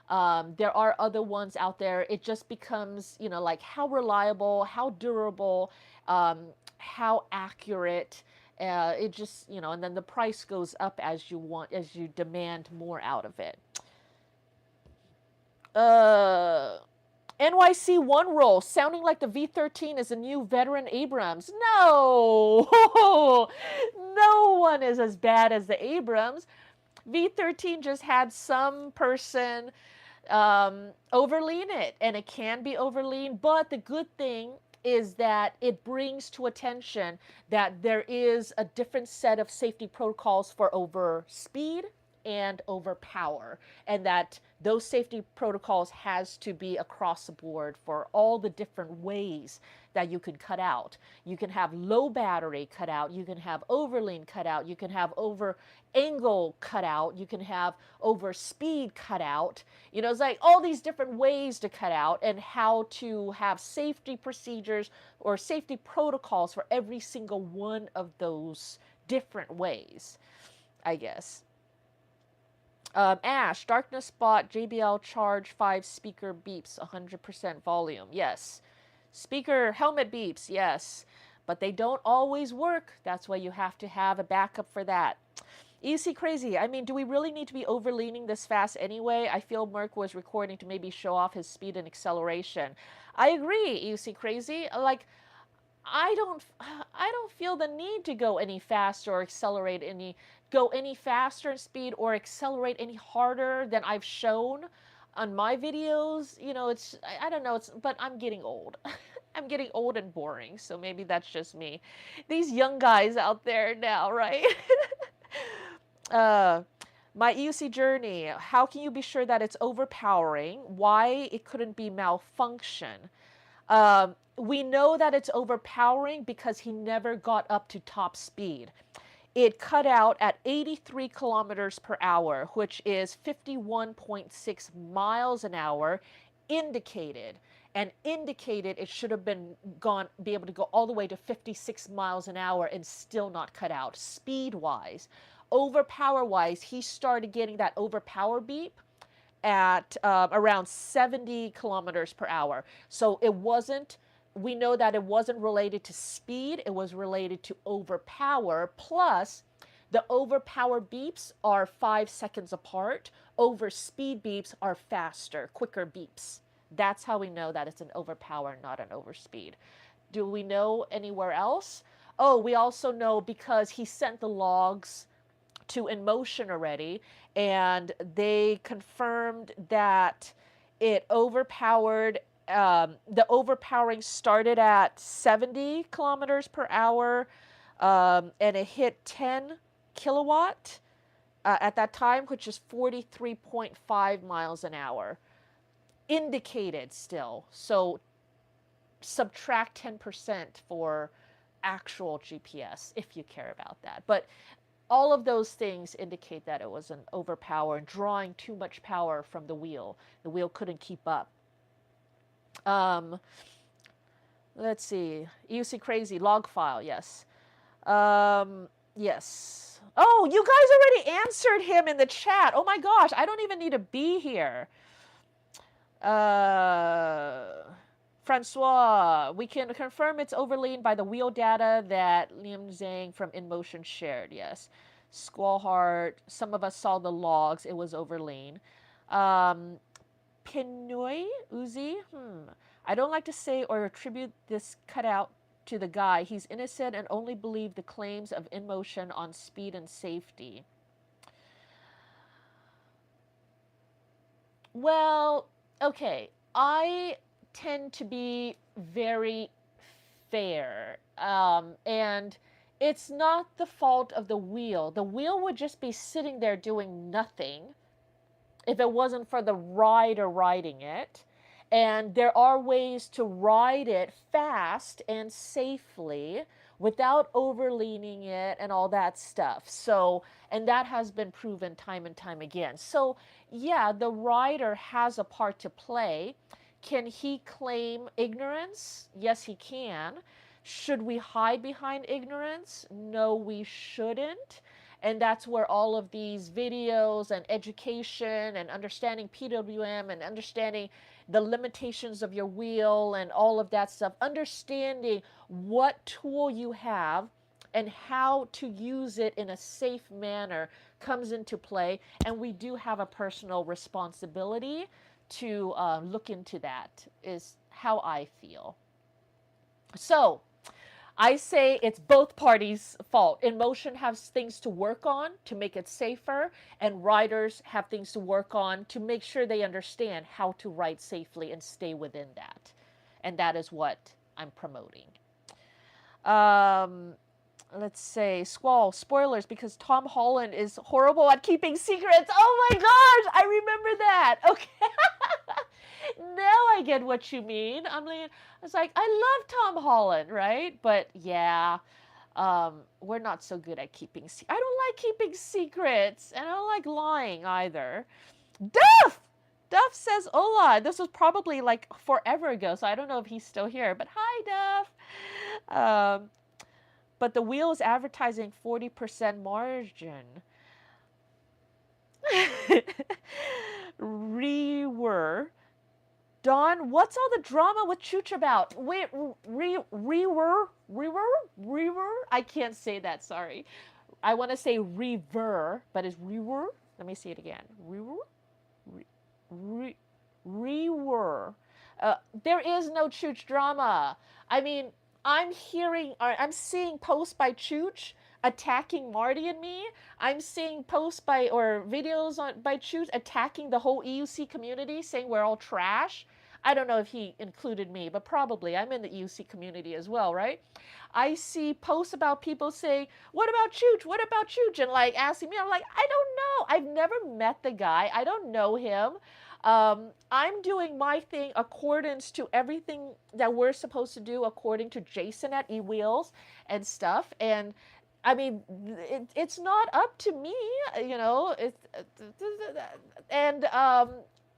There are other ones out there. It just becomes, you know, like how reliable, how durable, how accurate. It just, you know, and then the price goes up as you want, as you demand more out of it. NYC one roll, sounding like the V13 is a new veteran Abrams. No, no one is as bad as the Abrams. V13 just had some person overlean it, and it can be overlean, but the good thing is that it brings to attention that there is a different set of safety protocols for over speed and over power, and that those safety protocols has to be across the board for all the different ways that you can cut out. You can have low battery cut out, you can have overlean cut out, you can have over angle cut out, you can have over speed cut out. You know, it's like all these different ways to cut out, and how to have safety procedures or safety protocols for every single one of those different ways, I guess. Ash, darkness spot, JBL charge 5 speaker beeps, 100% volume. Yes. Speaker helmet beeps, yes. But they don't always work. That's why you have to have a backup for that. EC Crazy, I mean, do we really need to be overleaning this fast anyway? I feel Merc was recording to maybe show off his speed and acceleration. I agree, EC Crazy. Like, I don't feel the need to go any faster or accelerate go any faster in speed or accelerate any harder than I've shown on my videos. You know, it's, I don't know, but I'm getting old. I'm getting old and boring, so maybe that's just me. These young guys out there now, right? My EUC journey, how can you be sure that it's overpowering? Why it couldn't be malfunction? We know that it's overpowering because he never got up to top speed. It cut out at 83 kilometers per hour, which is 51.6 miles an hour, indicated. And indicated it should have be able to go all the way to 56 miles an hour and still not cut out, speed-wise. Overpower-wise, he started getting that overpower beep at around 70 kilometers per hour. So it wasn't, we know that it wasn't related to speed, it was related to overpower, plus the overpower beeps are 5 seconds apart, over speed beeps are faster, quicker beeps. That's how we know that it's an overpower, not an overspeed. Do we know anywhere else? Oh, we also know because he sent the logs to InMotion already, and they confirmed that it overpowered. The overpowering started at 70 kilometers per hour, and it hit 10 kilowatt at that time, which is 43.5 miles an hour. Indicated still. So subtract 10% for actual GPS if you care about that. But all of those things indicate that it was an overpower and drawing too much power from the wheel. The wheel couldn't keep up. Let's see. EUC Crazy, log file, yes. Yes. Oh, you guys already answered him in the chat. Oh my gosh, I don't even need to be here. Francois, we can confirm it's overlain by the wheel data that Liam Zhang from InMotion shared. Yes. Squallheart, some of us saw the logs. It was overlain. Pinoy Uzi, I don't like to say or attribute this cutout to the guy. He's innocent and only believe the claims of InMotion on speed and safety. Well, okay. I tend to be very fair, and it's not the fault of the wheel. The wheel would just be sitting there doing nothing if it wasn't for the rider riding it. And there are ways to ride it fast and safely without overleaning it and all that stuff. So, and that has been proven time and time again. So, yeah, the rider has a part to play. Can he claim ignorance? Yes, he can. Should we hide behind ignorance? No, we shouldn't. And that's where all of these videos and education and understanding PWM and understanding the limitations of your wheel and all of that stuff, understanding what tool you have and how to use it in a safe manner comes into play. And we do have a personal responsibility to look into that, is how I feel. So, I say it's both parties' fault. InMotion has things to work on to make it safer, and riders have things to work on to make sure they understand how to ride safely and stay within that. And that is what I'm promoting. Let's say Squall, spoilers, because Tom Holland is horrible at keeping secrets. Oh my gosh, I remember that. Okay. Now I get what you mean. I was like, I love Tom Holland, right? But yeah, we're not so good at keeping I don't like keeping secrets, and I don't like lying either. Duff! Duff says hola. This was probably like forever ago, so I don't know if he's still here. But hi, Duff. But the wheel is advertising 40% margin. Rewer. Don, what's all the drama with Chooch about? Wait, rewer? I can't say that, sorry. I want to say rever, but it's rewer. Let me see it again. Rewer. There is no Chooch drama. I mean, I'm seeing posts by Chooch attacking Marty and me. I'm seeing posts or videos by Chooch attacking the whole EUC community, saying we're all trash. I don't know if he included me, but probably. I'm in the EUC community as well, right? I see posts about people saying, what about Chooch? What about Chooch? And like asking me, I'm like, I don't know. I've never met the guy. I don't know him. I'm doing my thing accordance to everything that we're supposed to do according to Jason at eWheels and stuff. And I mean, it's not up to me, you know. And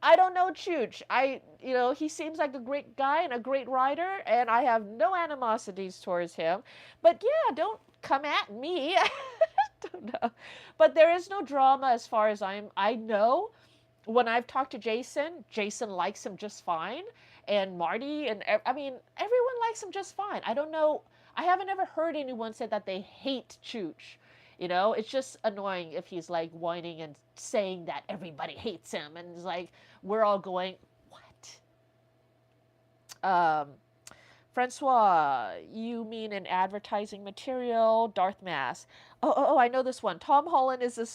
I don't know Chooch. He seems like a great guy and a great rider, and I have no animosities towards him. But yeah, don't come at me. Don't know. But there is no drama as far as I know. When I've talked to Jason, Jason likes him just fine. And Marty, and I mean, everyone likes him just fine. I don't know. I haven't ever heard anyone say that they hate Chooch. You know, it's just annoying if he's like whining and saying that everybody hates him. And it's like, we're all going, what? Francois, you mean an advertising material? Darth Mass. Oh, I know this one. Tom Holland is a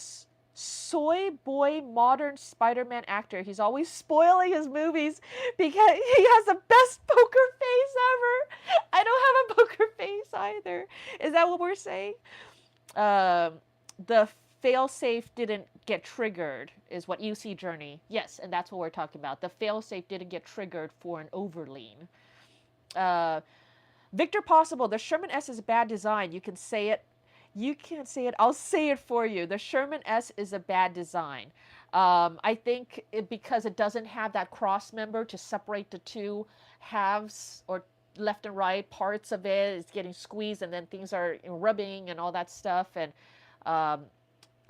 soy boy modern Spider-Man actor. He's always spoiling his movies because he has the best poker face ever. I don't have a poker face either. Is that what we're saying? The failsafe didn't get triggered is what you see, Journey. Yes, and that's what we're talking about. The failsafe didn't get triggered for an overlean. Victor Possible, the Sherman S is a bad design. You can say it. You can't say it. I'll say it for you. The Sherman S is a bad design. I think because it doesn't have that cross member to separate the two halves or left and right parts of it. It's getting squeezed and then things are rubbing and all that stuff. And I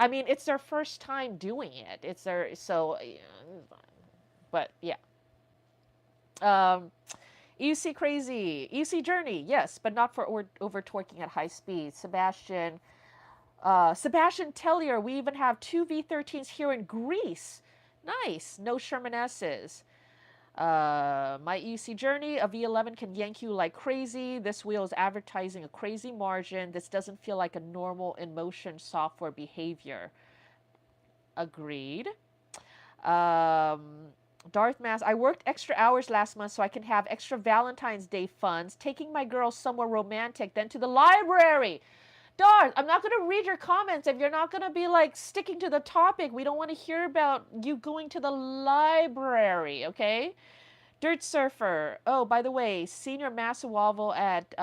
mean, it's their first time doing it. It's their, so, but yeah. EC Crazy, EC Journey, yes, but not for over torquing at high speed. Sebastian Tellier, we even have 2 V13s here in Greece. Nice, no Sherman S's. My EC Journey, a V11 can yank you like crazy. This wheel is advertising a crazy margin. This doesn't feel like a normal InMotion software behavior. Agreed. Darth Mass, I worked extra hours last month so I can have extra Valentine's Day funds, taking my girls somewhere romantic, then to the library. Darth, I'm not going to read your comments if you're not going to be like sticking to the topic. We don't want to hear about you going to the library, okay? Dirt Surfer. Oh, by the way, senior massive oval at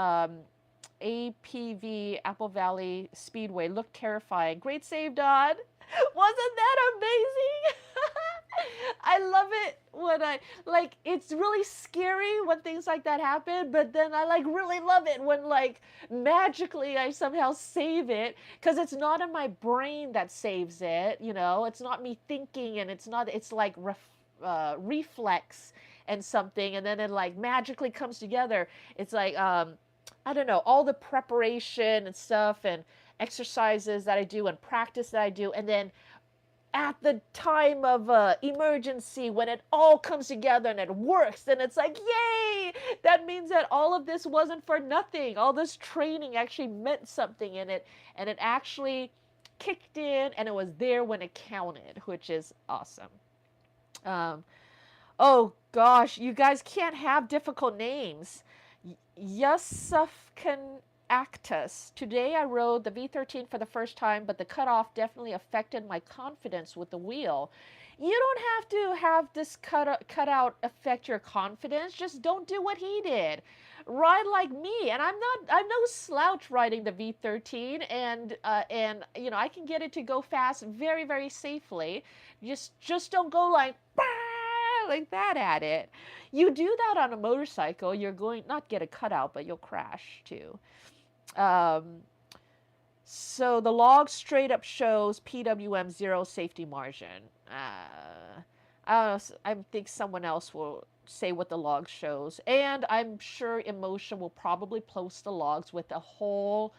APV Apple Valley Speedway looked terrifying. Great save, Don. Wasn't that amazing? I love it when I like it's really scary when things like that happen, but then I like really love it when like magically I somehow save it because it's not in my brain that saves it, you know, it's not me thinking and it's like reflex and something and then it like magically comes together. It's like I don't know, all the preparation and stuff and exercises that I do and practice that I do and then at the time of emergency when it all comes together and it works then it's like yay, that means that all of this wasn't for nothing, all this training actually meant something in it and it actually kicked in and it was there when it counted, which is awesome. Oh gosh, you guys can't have difficult names. Yusufkan Actus. Today I rode the V13 for the first time, but the cutoff definitely affected my confidence with the wheel. You don't have to have this cutout affect your confidence. Just don't do what he did. Ride like me, and I'm no slouch riding the V13, and you know I can get it to go fast very very safely. Just don't go like that at it. You do that on a motorcycle, you're going not get a cutout, but you'll crash too. So the log straight up shows PWM 0 safety margin. I don't know, I think someone else will say what the log shows. And I'm sure Emotion will probably post the logs with a whole,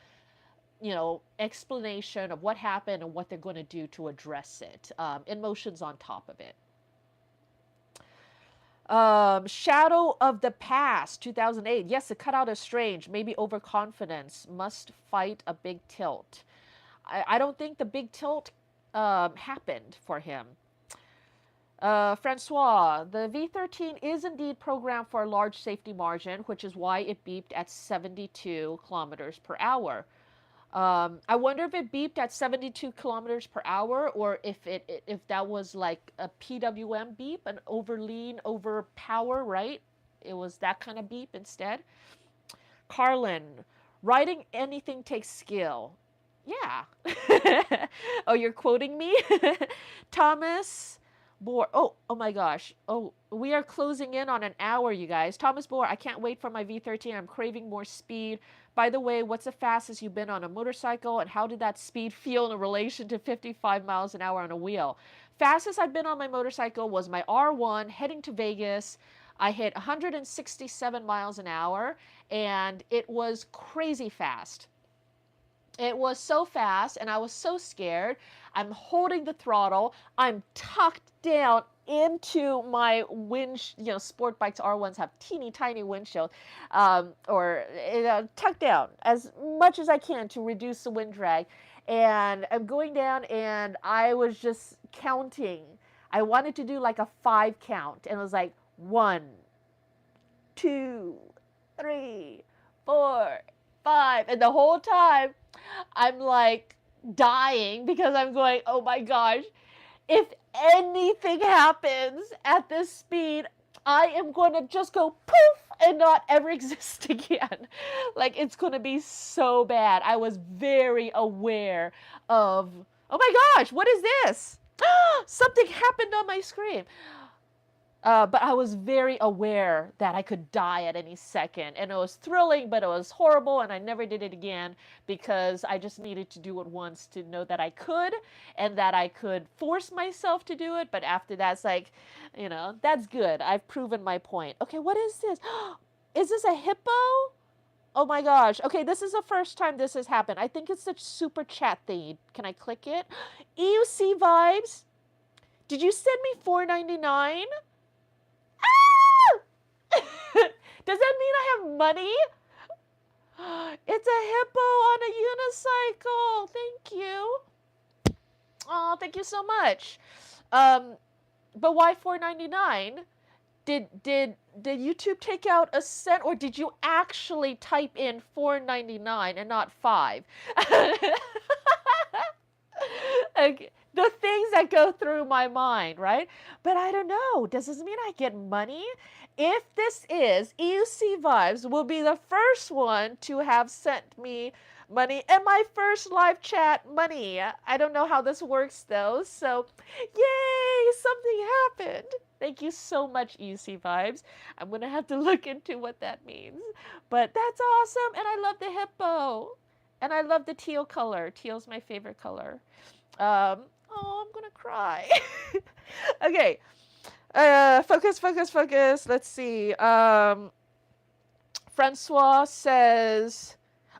you know, explanation of what happened and what they're going to do to address it. Emotion's on top of it. Shadow of the Past, 2008. Yes, the cutout is strange. Maybe overconfidence. Must fight a big tilt. I don't think the big tilt happened for him. Francois, the V13 is indeed programmed for a large safety margin, which is why it beeped at 72 kilometers per hour. I wonder if it beeped at 72 kilometers per hour or if that was like a PWM beep, an overlean, overpower, right? It was that kind of beep instead. Carlin, writing anything takes skill. Yeah. Oh, you're quoting me? Thomas Bohr. Oh my gosh. Oh, we are closing in on an hour, you guys. Thomas Bohr, I can't wait for my V13. I'm craving more speed. By the way, what's the fastest you've been on a motorcycle and how did that speed feel in relation to 55 miles an hour on a wheel? Fastest I've been on my motorcycle was my R1 heading to Vegas. I hit 167 miles an hour and it was crazy fast. It was so fast and I was so scared. I'm holding the throttle. I'm tucked down into my sport bikes R1s have teeny tiny windshield, tucked down as much as I can to reduce the wind drag. And I'm going down and I was just counting. I wanted to do like a 5 count and it was like 1, 2, 3, 4, 5. And the whole time I'm like dying because I'm going, oh my gosh, if anything happens at this speed, I am going to just go poof and not ever exist again. Like it's going to be so bad. I was very aware of, oh my gosh, what is this? Something happened on my screen. But I was very aware that I could die at any second. And it was thrilling, but it was horrible. And I never did it again because I just needed to do it once to know that I could and that I could force myself to do it. But after that, it's like, you know, that's good. I've proven my point. Okay, what is this? Is this a hippo? Oh my gosh. Okay, this is the first time this has happened. I think it's the super chat thingy. Can I click it? EUC vibes. Did you send me $4.99? Does that mean I have money? It's a hippo on a unicycle. Thank you. Oh, thank you so much. But why $4.99? Did YouTube take out a cent, or did you actually type in $4.99 and not 5? Okay. the things that go through my mind, right? But I don't know. Does this mean I get money? If this is, EUC Vibes will be the first one to have sent me money and my first live chat money. I don't know how this works though. So, yay, something happened. Thank you so much, EUC Vibes. I'm going to have to look into what that means. But that's awesome. And I love the hippo. And I love the teal color. Teal's my favorite color. Oh, I'm going to cry. Okay. Focus, focus, focus. Let's see. Francois says,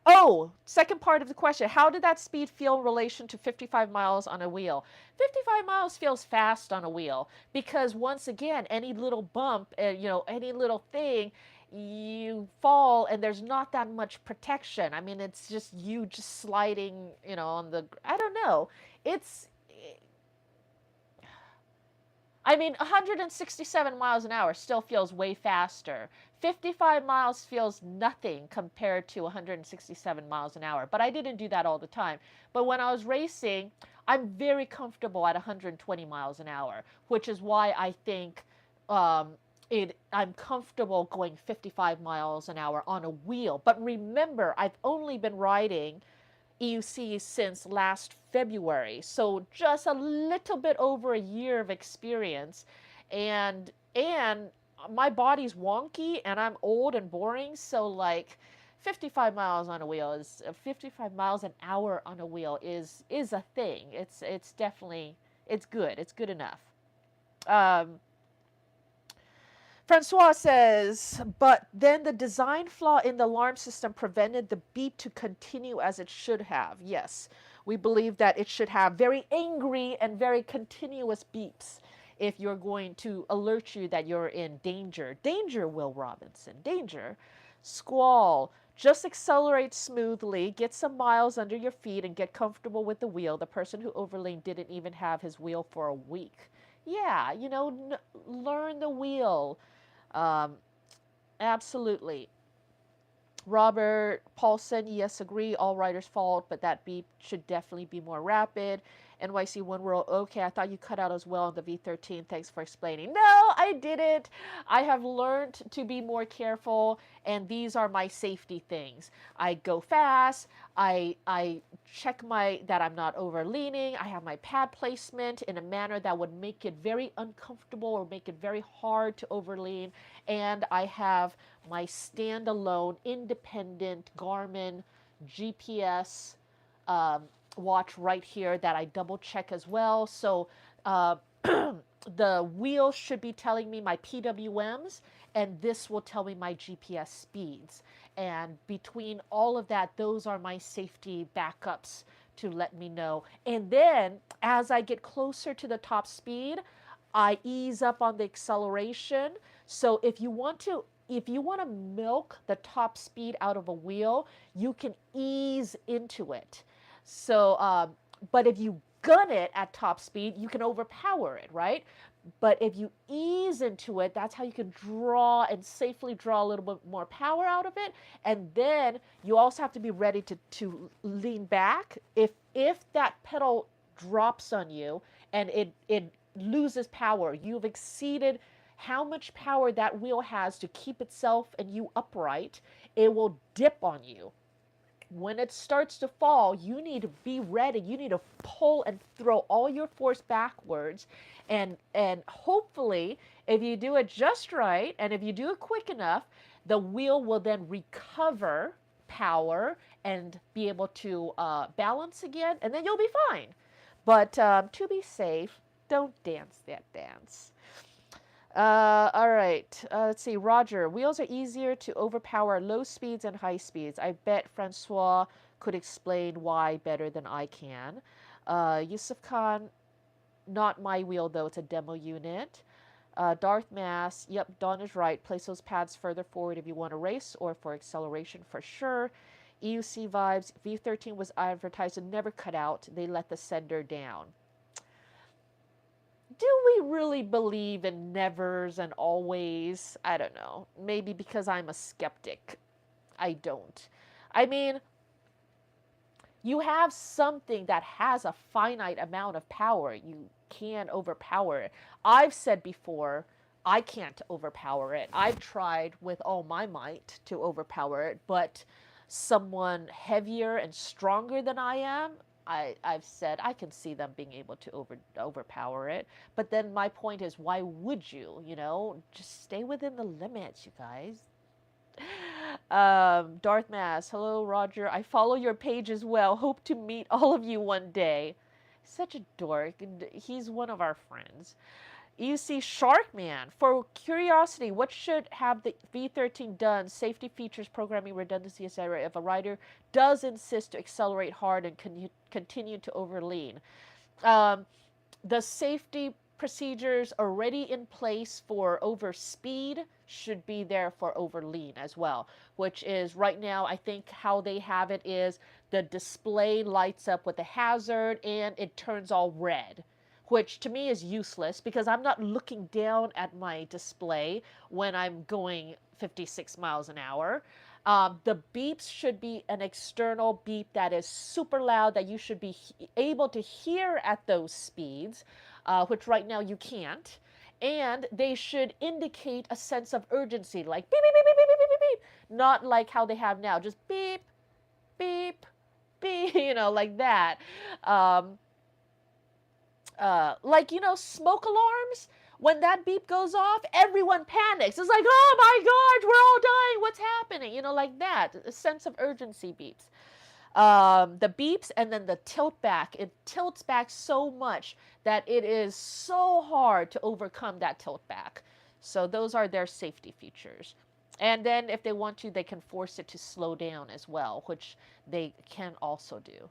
oh, second part of the question. How did that speed feel in relation to 55 miles on a wheel? 55 miles feels fast on a wheel because once again, any little bump, any little thing, you fall and there's not that much protection. I mean, it's just you just sliding, on the, I don't know. I mean, 167 miles an hour still feels way faster. 55 miles feels nothing compared to 167 miles an hour. But I didn't do that all the time. But when I was racing, I'm very comfortable at 120 miles an hour, which is why I think I'm comfortable going 55 miles an hour on a wheel. But remember, I've only been riding EUC since last February, so just a little bit over a year of experience, and my body's wonky and I'm old and boring, so like 55 miles on a wheel is 55 miles an hour on a wheel is a thing. It's definitely it's good enough. Francois says, but then the design flaw in the alarm system prevented the beep to continue as it should have. Yes, we believe that it should have very angry and very continuous beeps if you're going to alert you that you're in danger. Danger, Will Robinson, danger. Squall, just accelerate smoothly, get some miles under your feet and get comfortable with the wheel. The person who overlane didn't even have his wheel for a week. Yeah, learn the wheel. Absolutely. Robert Paulson, yes, agree. All riders fault, but that beep should definitely be more rapid. NYC One World, okay, I thought you cut out as well on the V13. Thanks for explaining. No, I didn't. I have learned to be more careful, and these are my safety things. I go fast. I check that I'm not over leaning. I have my pad placement in a manner that would make it very uncomfortable or make it very hard to overlean. And I have my standalone independent Garmin GPS watch right here that I double check as well. So the wheel should be telling me my PWMs, and this will tell me my GPS speeds. And between all of that, those are my safety backups to let me know. And then as I get closer to the top speed, I ease up on the acceleration. So if you want to milk the top speed out of a wheel, you can ease into it. So, but if you gun it at top speed, you can overpower it, right? But if you ease into it, that's how you can draw and safely draw a little bit more power out of it. And then you also have to be ready to lean back. If that pedal drops on you and it loses power, you've exceeded how much power that wheel has to keep itself and you upright, it will dip on you. When it starts to fall, you need to be ready. You need to pull and throw all your force backwards. And hopefully, if you do it just right, and if you do it quick enough, the wheel will then recover power and be able to balance again, and then you'll be fine. But to be safe, don't dance that dance. All right. Let's see. Roger, wheels are easier to overpower low speeds and high speeds. I bet Francois could explain why better than I can. Yusuf Khan, not my wheel though. It's a demo unit. Darth Mass, yep, Dawn is right. Place those pads further forward if you want to race or for acceleration for sure. EUC Vibes, V13 was advertised and never cut out. They let the sender down. Do we really believe in nevers and always? I don't know. Maybe because I'm a skeptic. I don't. I mean, You have something that has a finite amount of power. You can overpower it. I've said before, I can't overpower it. I've tried with all my might to overpower it, but someone heavier and stronger than I am, I've said I can see them being able to overpower it. But then my point is, why would you? You know, just stay within the limits, you guys. Darth Mass, hello Roger. I follow your page as well. Hope to meet all of you one day. Such a dork, and he's one of our friends. You see Sharkman. For curiosity, what should have the V13 done? Safety features, programming redundancy, etc. If a rider does insist to accelerate hard and continue to overlean. Um, the safety procedures already in place for overspeed should be there for overlean as well, which is right now, I think how they have it is the display lights up with the hazard and it turns all red, which to me is useless because I'm not looking down at my display when I'm going 56 miles an hour. The beeps should be an external beep that is super loud that you should be able to hear at those speeds, which right now you can't. And they should indicate a sense of urgency, like beep, beep, beep, beep, beep, beep, beep, beep. Not like how they have now, just beep, beep, beep, like that. Um, like, smoke alarms. When that beep goes off, everyone panics. It's like, oh my God, we're all dying. What's happening? Like that. A sense of urgency beeps. The beeps and then the tilt back. It tilts back so much that it is so hard to overcome that tilt back. So those are their safety features. And then if they want to, they can force it to slow down as well, which they can also do.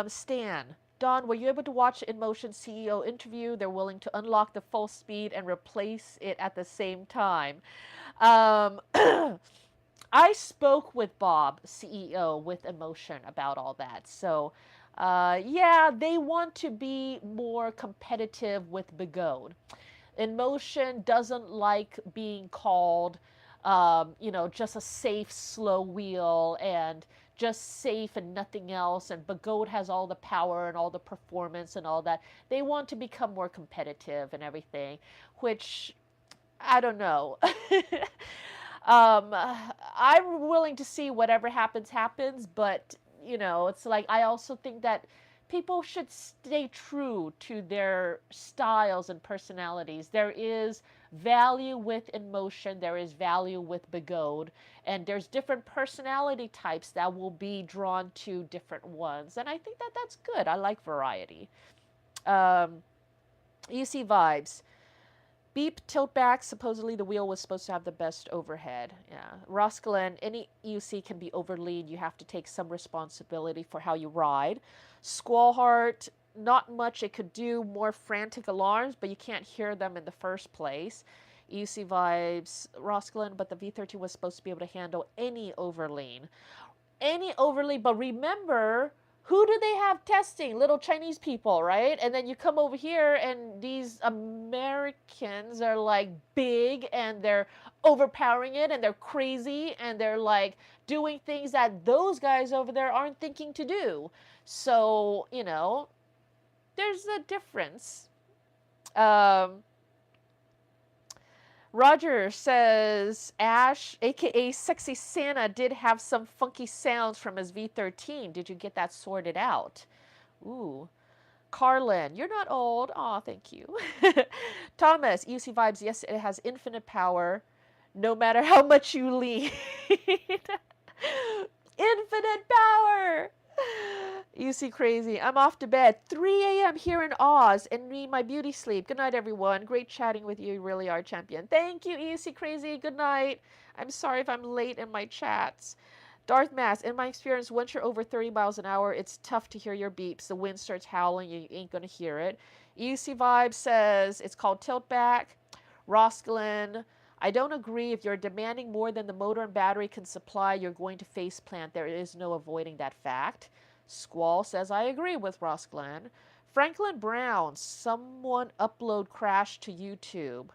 Stan. Don, were you able to watch the InMotion CEO interview? They're willing to unlock the full speed and replace it at the same time. Um, I spoke with Bob, CEO, with InMotion about all that. So, yeah, they want to be more competitive with Begode. InMotion doesn't like being called, just a safe, slow wheel and just safe and nothing else. And Begode has all the power and all the performance and all that. They want to become more competitive and everything, which I don't know. I'm willing to see whatever happens, but it's like I also think that people should stay true to their styles and personalities. There is value with InMotion, there is value with Begode, and there's different personality types that will be drawn to different ones. And I think that that's good. I like variety. EC vibes. Beep, tilt back. Supposedly the wheel was supposed to have the best overhead. Yeah. Roskelen, any EUC can be overlead. You have to take some responsibility for how you ride. Squallheart, not much it could do. More frantic alarms, but you can't hear them in the first place. EUC vibes. Roskelen, but the V13 was supposed to be able to handle any overlean. Any overlean, but remember, who do they have testing? Little Chinese people, right? And then you come over here and these Americans are like big and they're overpowering it and they're crazy and they're like doing things that those guys over there aren't thinking to do. So, there's a difference. Roger says Ash, aka Sexy Santa, did have some funky sounds from his V13. Did you get that sorted out? Ooh. Carlin, you're not old. Aw, thank you. Thomas, UC Vibes, yes, it has infinite power, no matter how much you lean. Infinite power! You see crazy. I'm off to bed. 3 a.m. here in Oz and need my beauty sleep. Good night, everyone. Great chatting with you. You really are champion. Thank you, EUC Crazy. Good night. I'm sorry if I'm late in my chats. Darth Mass, in my experience, once you're over 30 miles an hour, it's tough to hear your beeps. The wind starts howling. You ain't going to hear it. EUC Vibe says it's called tilt back. Roskelen, I don't agree. If you're demanding more than the motor and battery can supply, you're going to face plant. There is no avoiding that fact. Squall says, I agree with Roskelen. Franklin Brown, someone upload crashed to YouTube.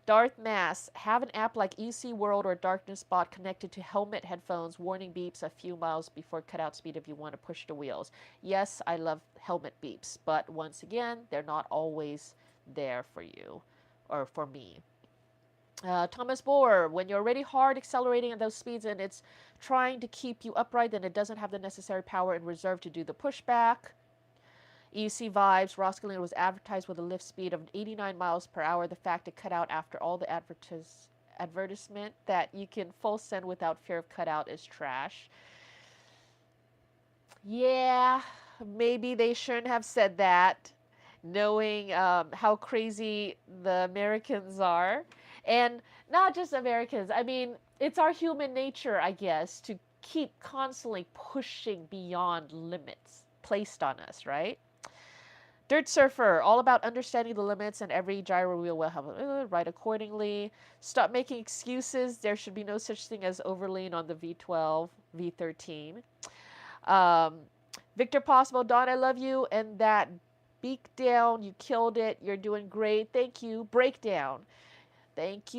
Darth Mass, have an app like EC World or Darkness Bot connected to helmet headphones, warning beeps a few miles before cutout speed if you want to push the wheels. Yes, I love helmet beeps, but once again, they're not always there for you or for me. Thomas Bohr, when you're already hard accelerating at those speeds and it's trying to keep you upright, then it doesn't have the necessary power in reserve to do the pushback. EC Vibes, Roscalina was advertised with a lift speed of 89 miles per hour. The fact it cut out after all the advertisement that you can full send without fear of cutout is trash. Yeah, maybe they shouldn't have said that, knowing how crazy the Americans are. And not just Americans, I mean, it's our human nature, I guess, to keep constantly pushing beyond limits placed on us, right? Dirt Surfer, all about understanding the limits, and every gyro wheel will have a ride accordingly. Stop making excuses. There should be no such thing as overlean on the V12, V13. Victor Possible, Don, I love you. And that beak down, you killed it. You're doing great. Thank you. Breakdown. Thank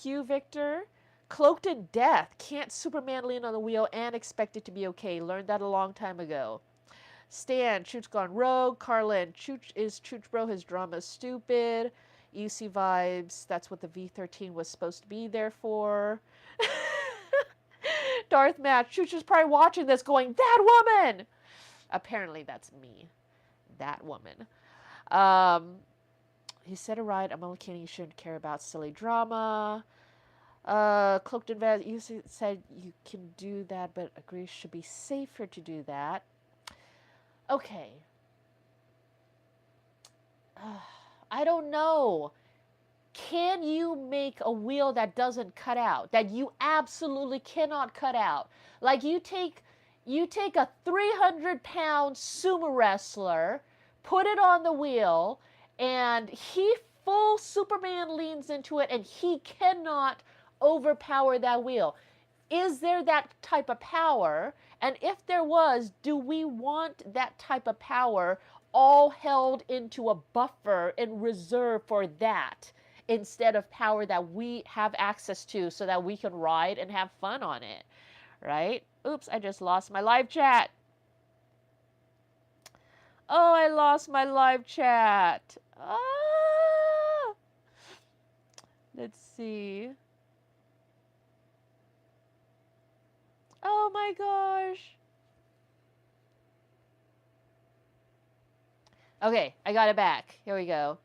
you, Victor. Cloaked in Death, can't Superman lean on the wheel and expect it to be okay. Learned that a long time ago. Stan, Chooch gone rogue. Carlin, Chooch is Chooch bro, his drama is stupid. UC Vibes, that's what the V13 was supposed to be there for. Darth Matt, Chooch is probably watching this going, that woman! Apparently that's me. That woman. He said a ride, I'm only kidding, you shouldn't care about silly drama. Cloaked in Vest, you said you can do that, but agree should be safer to do that. Okay. I don't know. Can you make a wheel that doesn't cut out? That you absolutely cannot cut out? Like you take a 300-pound sumo wrestler, put it on the wheel, and he full Superman leans into it and he cannot overpower that wheel. Is there that type of power? And if there was, do we want that type of power all held into a buffer in reserve for that instead of power that we have access to so that we can ride and have fun on it, right? Oops, I just lost my live chat. Oh, I lost my live chat. Ah! Let's see. Oh my gosh. Okay, I got it back. Here we go.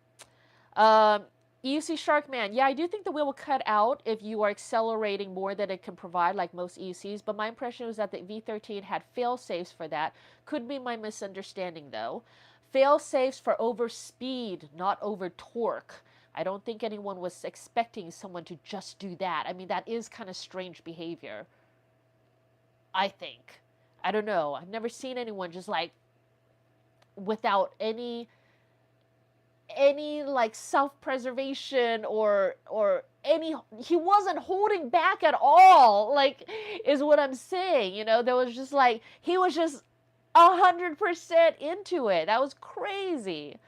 EUC Sharkman. Yeah, I do think the wheel will cut out if you are accelerating more than it can provide, like most EUCs, but my impression was that the V13 had fail-safes for that. Could be my misunderstanding, though. Fail-safes for over speed, not over torque. I don't think anyone was expecting someone to just do that. I mean, that is kind of strange behavior. I think. I don't know. I've never seen anyone just like without any like self-preservation or any, he wasn't holding back at all, like, is what I'm saying. You know, there was just like, he was just 100% into it. That was crazy.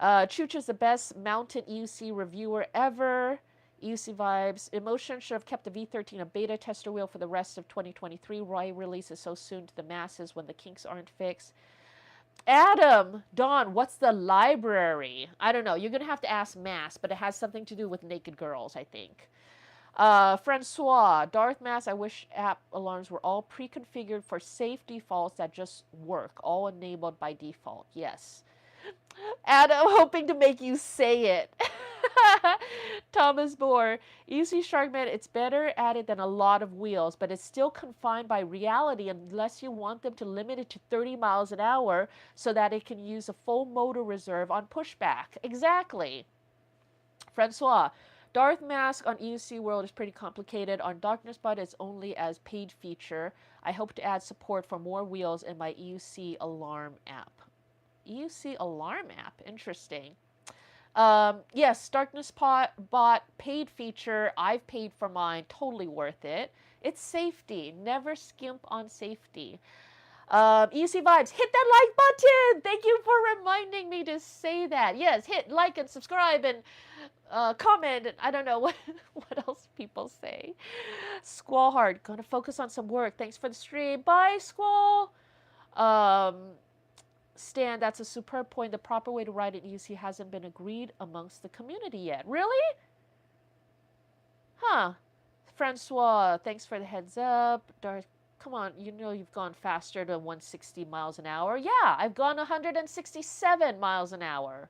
Chooch is the best mountain EUC reviewer ever. EUC Vibes. Emotion should have kept the V13 a beta tester wheel for the rest of 2023. Why release it so soon to the masses when the kinks aren't fixed? Adam, Dawn, what's the library? I don't know. You're going to have to ask Mass, but it has something to do with naked girls, I think. Francois, Darth Mass, I wish app alarms were all pre-configured for safe defaults that just work, all enabled by default. Yes. Adam, hoping to make you say it. Thomas Bohr, you see Sharkman, it's better at it than a lot of wheels, but it's still confined by reality unless you want them to limit it to 30 miles an hour so that it can use a full motor reserve on pushback. Exactly. Francois, Darth Mask on EUC World is pretty complicated. On Darkness Bud, it's only as paid feature. I hope to add support for more wheels in my EUC Alarm app. EUC Alarm app, interesting. Yes, Darkness Bot paid feature. I've paid for mine. Totally worth it. It's safety. Never skimp on safety. Easy vibes. Hit that like button. Thank you for reminding me to say that. Yes, hit like and subscribe and comment. And I don't know what what else people say. Squall Hard. Gonna focus on some work. Thanks for the stream. Bye, Squall. Um, Stan, that's a superb point. The proper way to write it EC hasn't been agreed amongst the community yet. Really? Huh. Francois, thanks for the heads up. Darth, come on, you know you've gone faster than 160 miles an hour. Yeah, I've gone 167 miles an hour.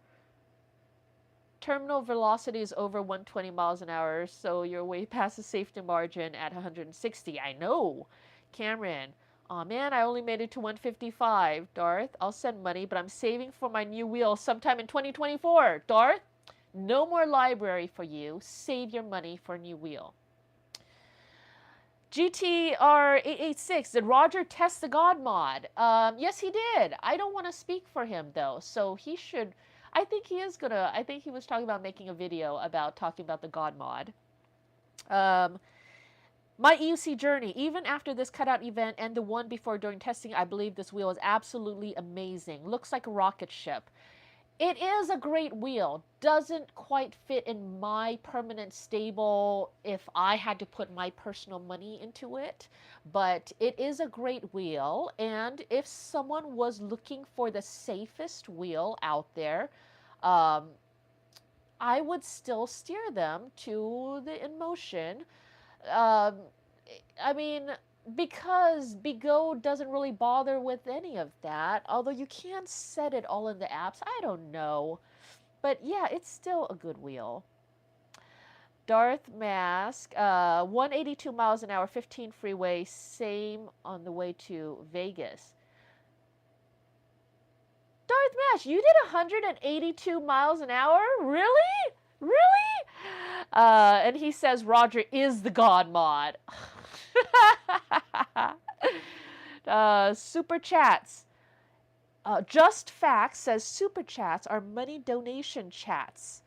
Terminal velocity is over 120 miles an hour, so you're way past the safety margin at 160. I know. Cameron, oh man, I only made it to 155. Darth, I'll send money, but I'm saving for my new wheel sometime in 2024. Darth, no more library for you. Save your money for a new wheel. GTR886, did Roger test the God mod? Yes, he did. I don't want to speak for him, though, so he should... I think he is gonna... I think he was talking about making a video about talking about the God mod. My EUC journey, even after this cutout event and the one before during testing, I believe this wheel is absolutely amazing. Looks like a rocket ship. It is a great wheel. Doesn't quite fit in my permanent stable if I had to put my personal money into it. But it is a great wheel. And if someone was looking for the safest wheel out there, I would still steer them to the InMotion. I mean, because Bigot doesn't really bother with any of that, although you can set it all in the apps. I don't know. But yeah, it's still a good wheel. Darth Mask, 182 miles an hour, 15 freeway, same on the way to Vegas. Darth Mask, you did 182 miles an hour? Really? Really? And he says Roger is the God mod. Super chats. Just Facts says super chats are money donation chats.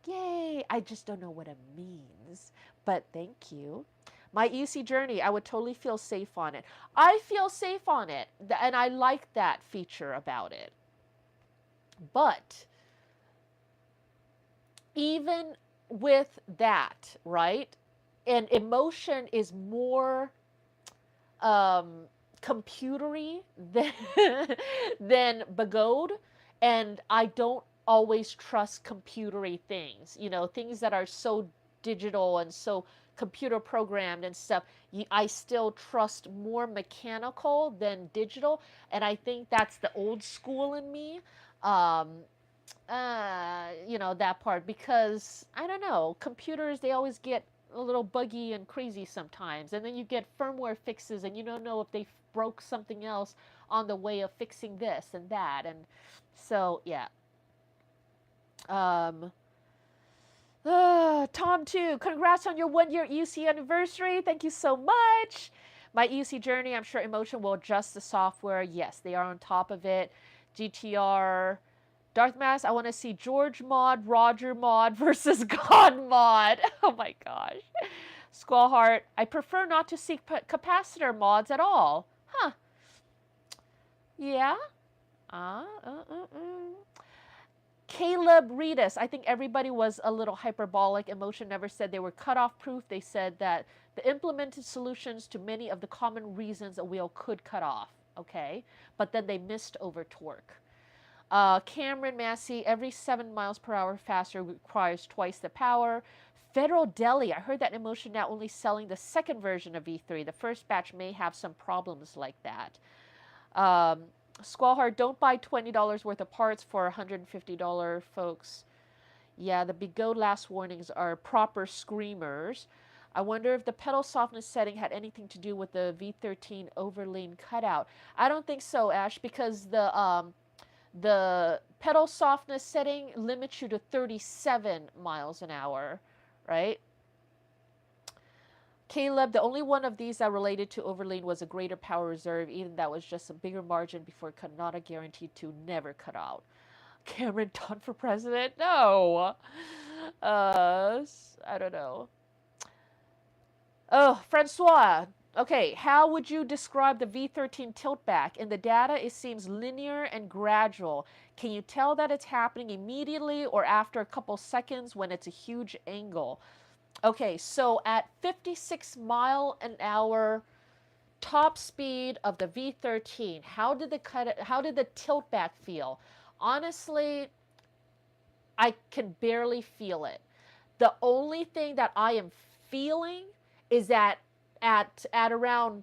Yay! I just don't know what it means, but thank you. My EC journey, I would totally feel safe on it. I feel safe on it, and I like that feature about it. But even with that, right? And InMotion is more computery than Bigot, and I don't always trust computery things. You know, things that are so digital and so computer programmed and stuff. I still trust more mechanical than digital, and I think that's the old school in me. You know, that part, because I don't know, computers, they always get a little buggy and crazy sometimes, and then you get firmware fixes and you don't know if they broke something else on the way of fixing this and that, and so yeah. Tom too, congrats on your 1-year EUC anniversary. Thank you so much. My EUC journey, I'm sure InMotion will adjust the software. Yes, they are on top of it. GTR Darth Mass, I want to see George mod, Roger mod versus God mod. Oh my gosh. Squallheart, I prefer not to see capacitor mods at all. Huh. Yeah. Caleb Reedus, I think everybody was a little hyperbolic. InMotion never said they were cutoff proof. They said that the implemented solutions to many of the common reasons a wheel could cut off. Okay. But then they missed over torque. Cameron Massey, every 7 miles per hour faster requires twice the power. Federal Deli, I heard that InMotion now only selling the second version of V3. The first batch may have some problems like that. Squallheart, don't buy $20 worth of parts for $150, folks. Yeah, the Bigot last warnings are proper screamers. I wonder if the pedal softness setting had anything to do with the V13 overlean cutout. I don't think so, Ash, because the pedal softness setting limits you to 37 miles an hour, right? Caleb, the only one of these that related to overlean was a greater power reserve. Even that was just a bigger margin before not a guaranteed to never cut out. Cameron done for president? No. I don't know. Oh, Francois, Okay, how would you describe the V13 tilt back? In the data, it seems linear and gradual. Can you tell that it's happening immediately or after a couple seconds when it's a huge angle? Okay, so at 56 mph top speed of the V13, how did the tilt back feel? Honestly, I can barely feel it. The only thing that I am feeling is that at around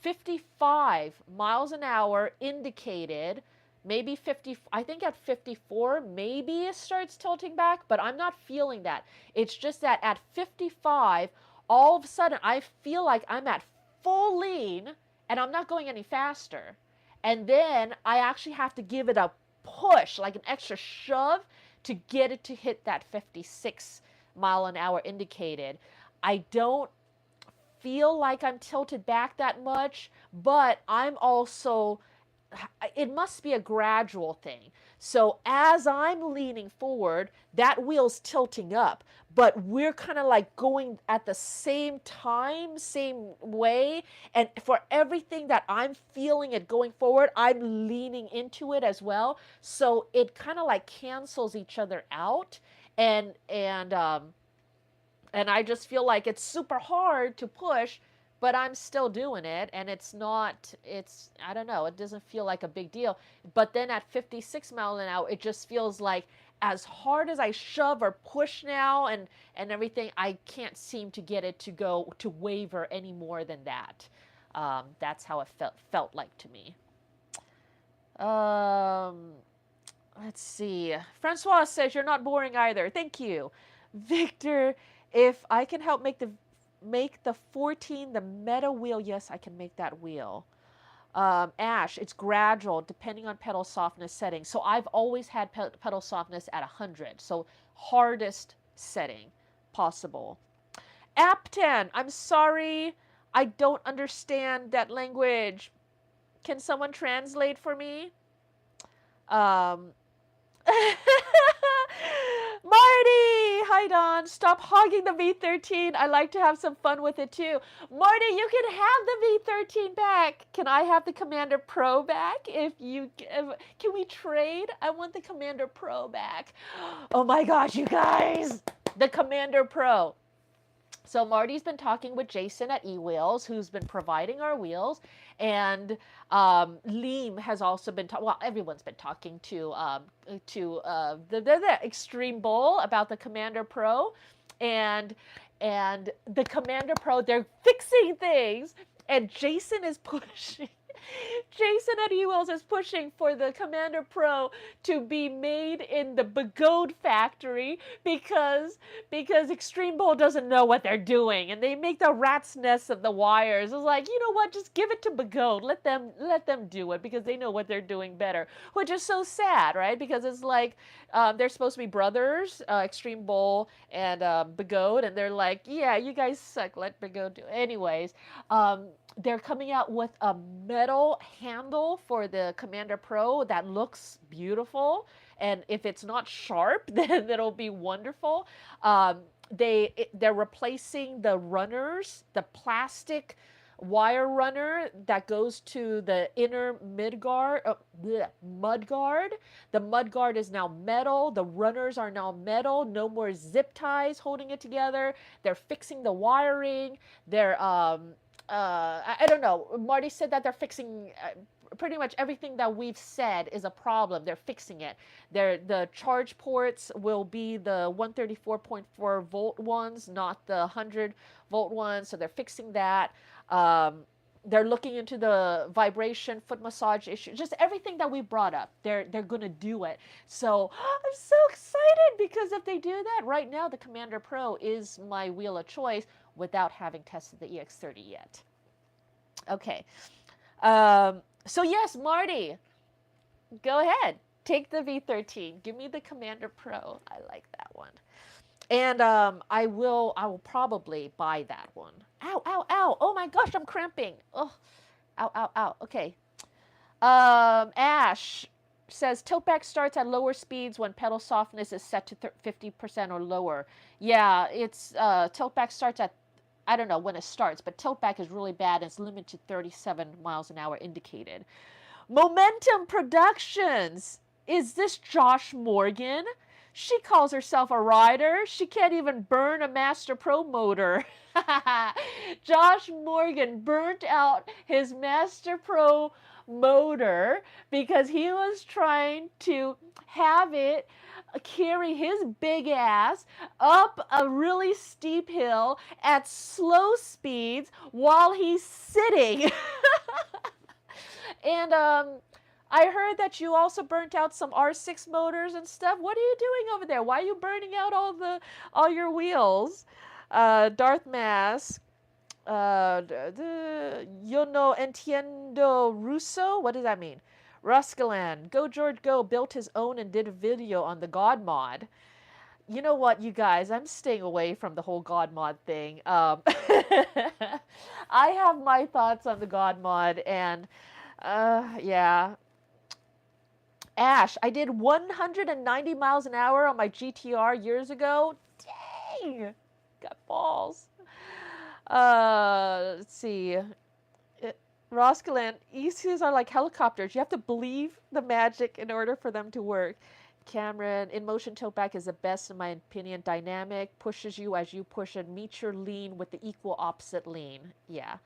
55 miles an hour indicated, maybe 50, I think at 54 maybe it starts tilting back, but I'm not feeling that. It's just that at 55 all of a sudden I feel like I'm at full lean and I'm not going any faster, and then I actually have to give it a push, like an extra shove, to get it to hit that 56 mph indicated. I don't feel like I'm tilted back that much, but I'm also, it must be a gradual thing. So as I'm leaning forward, that wheel's tilting up, but we're kind of like going at the same time, same way. And for everything that I'm feeling it going forward, I'm leaning into it as well. So it kind of like cancels each other out. And I just feel like it's super hard to push, but I'm still doing it, and I don't know, it doesn't feel like a big deal. But then at 56 miles an hour, it just feels like as hard as I shove or push now and everything, I can't seem to get it to go to waver any more than that. That's how it felt like to me. Um, let's see. Francois says you're not boring either. Thank you. Victor, if I can help make the 14 the meta wheel, yes, I can make that wheel. Ash, it's gradual depending on pedal softness setting. So I've always had pedal softness at 100. So hardest setting possible. Apten, I'm sorry, I don't understand that language. Can someone translate for me? Um, Marty! Hi, Don. Stop hogging the V13. I like to have some fun with it too. Marty, you can have the V13 back. Can I have the Commander Pro back? Can we trade? I want the Commander Pro back. Oh my gosh, you guys! The Commander Pro. So Marty's been talking with Jason at eWheels, who's been providing our wheels, and Liam has also been well, everyone's been talking to the Extreme Bowl about the Commander Pro, and the Commander Pro, they're fixing things, and Jason is pushing. Jason at eWheels is pushing for the Commander Pro to be made in the Begode factory because Extreme Bowl doesn't know what they're doing, and they make the rat's nest of the wires. It's like, you know what? Just give it to Begode. Let them do it because they know what they're doing better. Which is so sad, right? Because it's like they're supposed to be brothers, Extreme Bowl and Begode, and they're like, yeah, you guys suck. Let Begode do it. Anyways, they're coming out with a metal handle for the Commander Pro that looks beautiful, and if it's not sharp, then it'll be wonderful. They're replacing the runners, the plastic wire runner that goes to the inner mud guard. The mud guard is now metal. The runners are now metal. No more zip ties holding it together. They're fixing the wiring. They're I don't know. Marty said that they're fixing pretty much everything that we've said is a problem. They're fixing it. The charge ports will be the 134.4 volt ones, not the 100 volt ones. So they're fixing that. They're looking into the vibration, foot massage issue, just everything that we brought up. They're gonna do it. So I'm so excited because if they do that, right now the Commander Pro is my wheel of choice without having tested the EX30 yet. Okay. So yes, Marty, go ahead. Take the V13. Give me the Commander Pro. I like that one. And I will probably buy that one. Ow, ow, ow. Oh my gosh, I'm cramping. Oh, ow, ow, ow. Okay. Ash says tiltback starts at lower speeds when pedal softness is set to 50% or lower. Yeah, it's tiltback starts at I don't know when it starts, but tilt back is really bad and it's limited to 37 miles an hour indicated. Momentum Productions. Is this Josh Morgan? She calls herself a rider. She can't even burn a Master Pro motor. Josh Morgan burnt out his Master Pro motor because he was trying to have it carry his big ass up a really steep hill at slow speeds while he's sitting. And I heard that you also burnt out some R6 motors and stuff. What are you doing over there? Why are you burning out all your wheels? Darth Mask. Yo no entiendo Russo. What does that mean? Ruscalan. Go George Go built his own and did a video on the God mod. You know what, you guys? I'm staying away from the whole God mod thing. I have my thoughts on the God mod, and yeah. Ash, I did 190 miles an hour on my GTR years ago. Dang, got balls. Let's see. Roscaland, ECUs are like helicopters. You have to believe the magic in order for them to work. Cameron, in motion tilt back is the best in my opinion. Dynamic, pushes you as you push it. Meet your lean with the equal opposite lean. Yeah.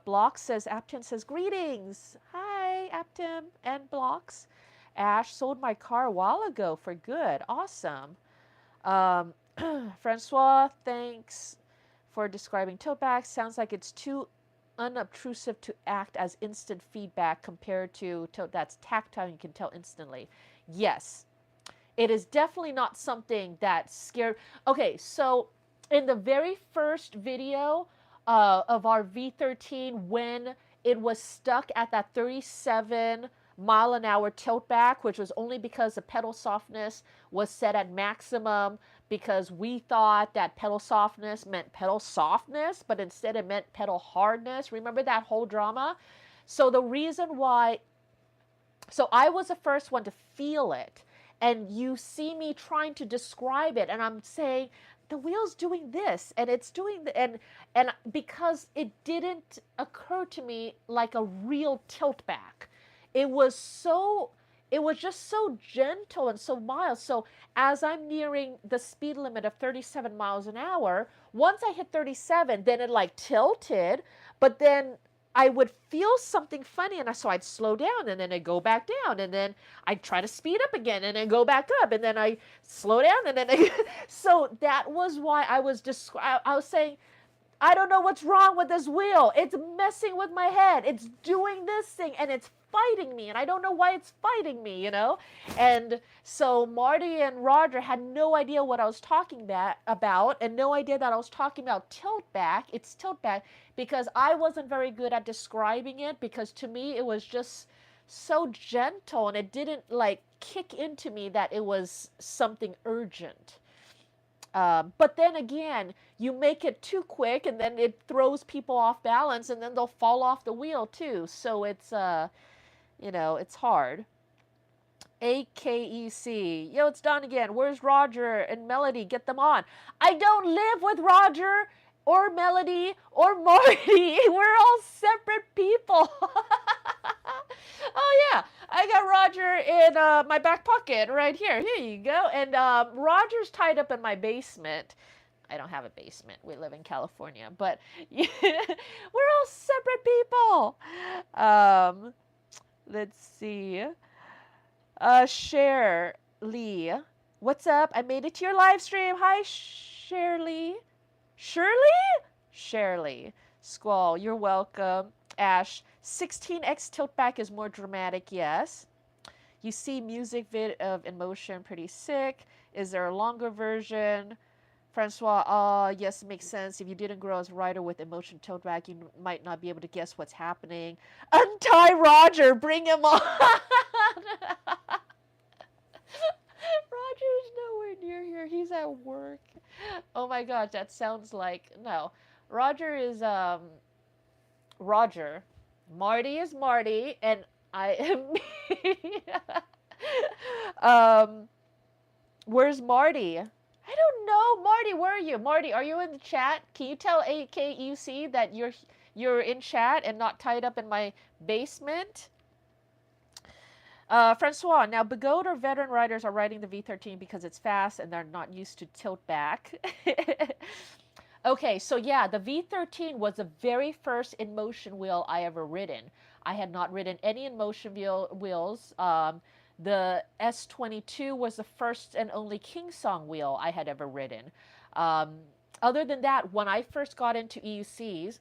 Block says, Aptim says, greetings. Hi, Aptim and Blocks. Ash, sold my car a while ago for good. Awesome. Francois, thanks for describing tiltback. Sounds like it's too unobtrusive to act as instant feedback compared to tilt that's tactile. You can tell instantly. Yes, it is definitely not something that scared. Okay, so in the very first video of our V13, when it was stuck at that 37 mile an hour tilt back, which was only because the pedal softness was set at maximum, because we thought that pedal softness meant pedal softness, but instead it meant pedal hardness. Remember that whole drama? So the reason why, so I was the first one to feel it, and you see me trying to describe it, and I'm saying the wheel's doing this, and it's doing the, and because it didn't occur to me like a real tilt back. It was just so gentle and so mild. So as I'm nearing the speed limit of 37 miles an hour, once I hit 37, then it like tilted, but then I would feel something funny, and so I'd slow down, and then I'd go back down, and then I'd try to speed up again, and then go back up, and then I slow down, and then so that was why I was saying, I don't know what's wrong with this wheel. It's messing with my head. It's doing this thing, and it's fighting me, and I don't know why it's fighting me, you know? And so Marty and Roger had no idea what I was talking about, and no idea that I was talking about tilt back. It's tilt back because I wasn't very good at describing it, because to me it was just so gentle, and it didn't like kick into me that it was something urgent. But then again, you make it too quick, and then it throws people off balance, and then they'll fall off the wheel too. So it's you know, it's hard. AKEC. Yo, it's Don again. Where's Roger and Melody? Get them on. I don't live with Roger or Melody or Marty. We're all separate people. Oh, yeah. I got Roger in my back pocket right here. Here you go. And Roger's tied up in my basement. I don't have a basement. We live in California. But we're all separate people. Let's see. Shirley. What's up? I made it to your live stream. Hi, Shirley. Shirley. Squall, you're welcome. Ash, 16x tiltback is more dramatic, yes. You see music vid of In Motion, pretty sick. Is there a longer version? Francois, yes, it makes sense. If you didn't grow as a writer with emotion tiltback, you might not be able to guess what's happening. Untie Roger, bring him on. Roger's nowhere near here. He's at work. Oh my gosh, that sounds like, no. Roger is, Roger. Marty is Marty, and I am me. Where's Marty? I don't know, Marty. Where are you, Marty? Are you in the chat? Can you tell AKUC that you're in chat and not tied up in my basement? Francois, now Begode or veteran riders are riding the V13 because it's fast and they're not used to tilt back. Okay, so yeah, the V13 was the very first in-motion wheel I ever ridden. I had not ridden any in-motion wheels. The S22 was the first and only King Song wheel I had ever ridden. Um, Other than that, when I first got into EUCs,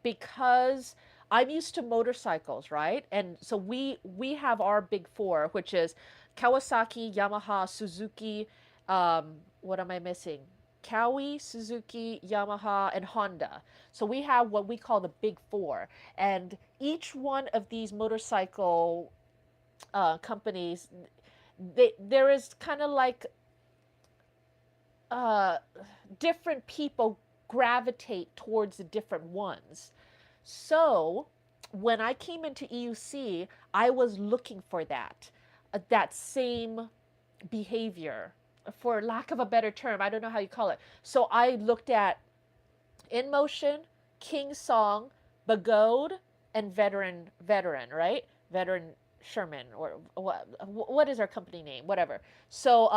because I'm used to motorcycles, right? And so we have our big four, which is Kawasaki, Yamaha, Suzuki. What am I missing? Kawi, Suzuki, Yamaha, and Honda. So we have what we call the big four, and each one of these motorcycle companies, there is kind of like uh, different people gravitate towards the different ones. So when I came into EUC, I was looking for that same behavior, for lack of a better term. I don't know how you call it. So I looked at In Motion, King Song, Begode, and Veteran, right? Veteran Sherman, or what is our company name? Whatever. So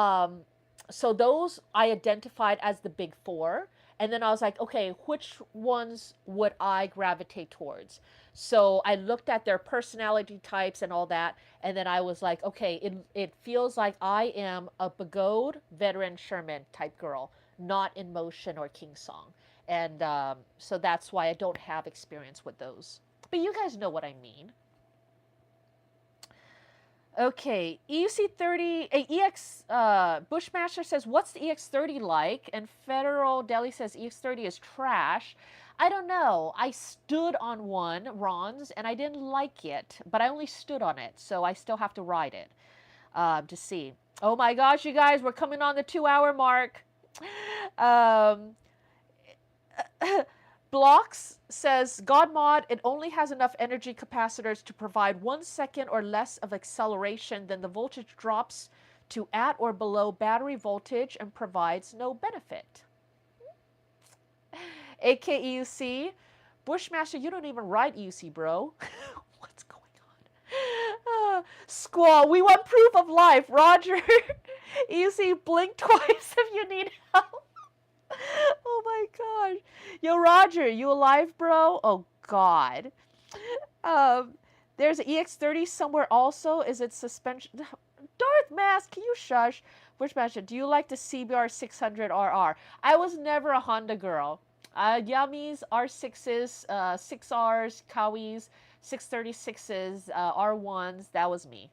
those I identified as the big four. And then I was like, okay, which ones would I gravitate towards? So I looked at their personality types and all that. And then I was like, okay, it feels like I am a Begode, Veteran Sherman type girl, not In Motion or King Song. And so that's why I don't have experience with those. But you guys know what I mean. Okay, EUC30, EX Bushmaster says, what's the EX30 like? And Federal Deli says EX30 is trash. I don't know. I stood on one, Ron's, and I didn't like it, but I only stood on it, so I still have to ride it to see. Oh my gosh, you guys, we're coming on the 2-hour mark. Blocks says, God mod, it only has enough energy capacitors to provide 1 second or less of acceleration, then the voltage drops to at or below battery voltage and provides no benefit. AKEUC, Bushmaster, you don't even ride EUC, bro. What's going on? Squall, we want proof of life. Roger, EUC, blink twice if you need help. Oh my gosh. Yo, Roger, you alive, bro? Oh, God. There's an EX30 somewhere also. Is it suspension? Darth Mask, can you shush? Bushmaster, do you like the CBR 600RR? I was never a Honda girl. Yummies, R6s, 6Rs, Kawis, 636s, R1s. That was me.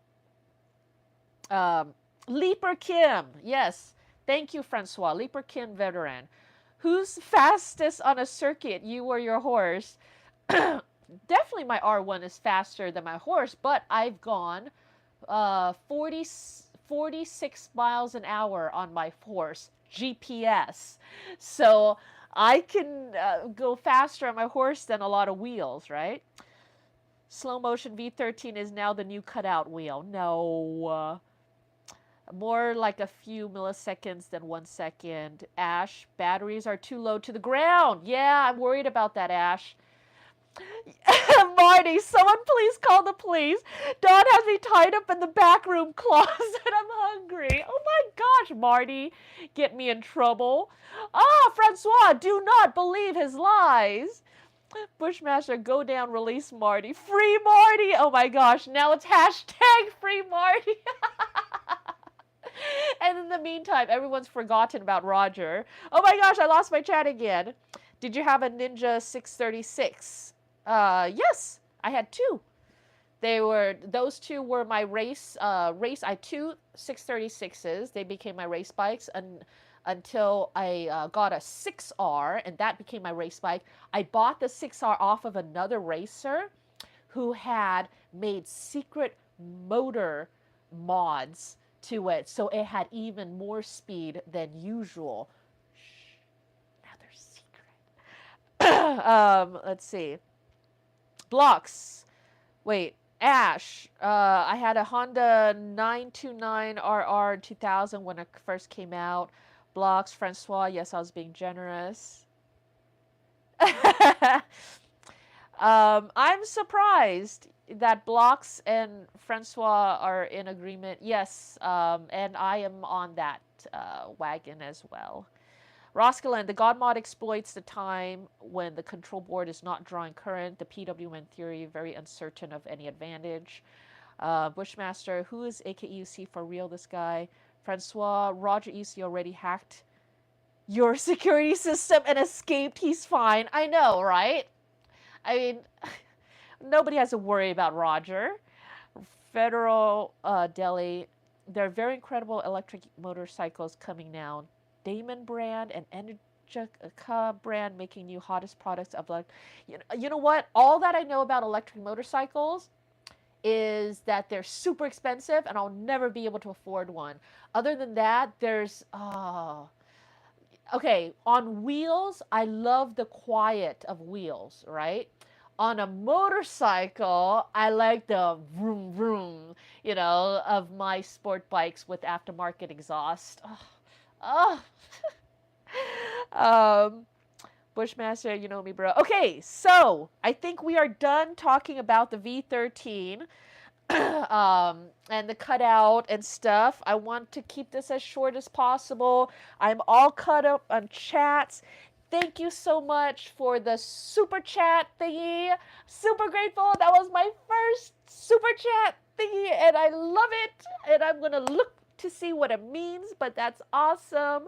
Leaper Kim, yes. Thank you, Francois. Leaper Kim veteran. Who's fastest on a circuit, you or your horse? Definitely my R1 is faster than my horse, but I've gone 46 miles an hour on my horse, GPS. So I can go faster on my horse than a lot of wheels, right? Slow motion V13 is now the new cutout wheel. No. More like a few milliseconds than 1 second. Ash, batteries are too low to the ground. Yeah, I'm worried about that, Ash. Marty, someone please call the police. Dawn has me tied up in the back room closet. I'm hungry. Oh my gosh, Marty, get me in trouble. Ah, Francois, do not believe his lies. Bushmaster, go down, release Marty. Free Marty. Oh my gosh, now it's hashtag free Marty. And in the meantime, everyone's forgotten about Roger. Oh my gosh, I lost my chat again. Did you have a Ninja 636? Yes, I had two. Those two were my race. I had two 636s. They became my race bikes until I got a 6R, and that became my race bike. I bought the 6R off of another racer who had made secret motor mods to it, so it had even more speed than usual. Shh, another secret. Let's see. Blocks. Wait, Ash. I had a Honda 929RR 2000 when it first came out. Blocks, Francois. Yes, I was being generous. I'm surprised that Blocks and Francois are in agreement. Yes, and I am on that wagon as well. Roskilin, the God mod exploits the time when the control board is not drawing current. The PWM theory, very uncertain of any advantage. Bushmaster, who is AKEUC for real, this guy? Francois, Roger EC already hacked your security system and escaped. He's fine. I know, right? I mean, nobody has to worry about Roger. Federal Delhi, there are very incredible electric motorcycles coming now. Damon brand and Energica brand making new hottest products of like, you know what? All that I know about electric motorcycles is that they're super expensive and I'll never be able to afford one. Other than that, there's okay, on wheels, I love the quiet of wheels, right? On a motorcycle, I like the vroom vroom, of my sport bikes with aftermarket exhaust. Oh, Bushmaster, you know me, bro. Okay, so I think we are done talking about the V13 and the cutout and stuff. I want to keep this as short as possible. I'm all caught up on chats. Thank you so much for the super chat thingy. Super grateful. That was my first super chat thingy, and I love it. And I'm going to look to see what it means, but that's awesome.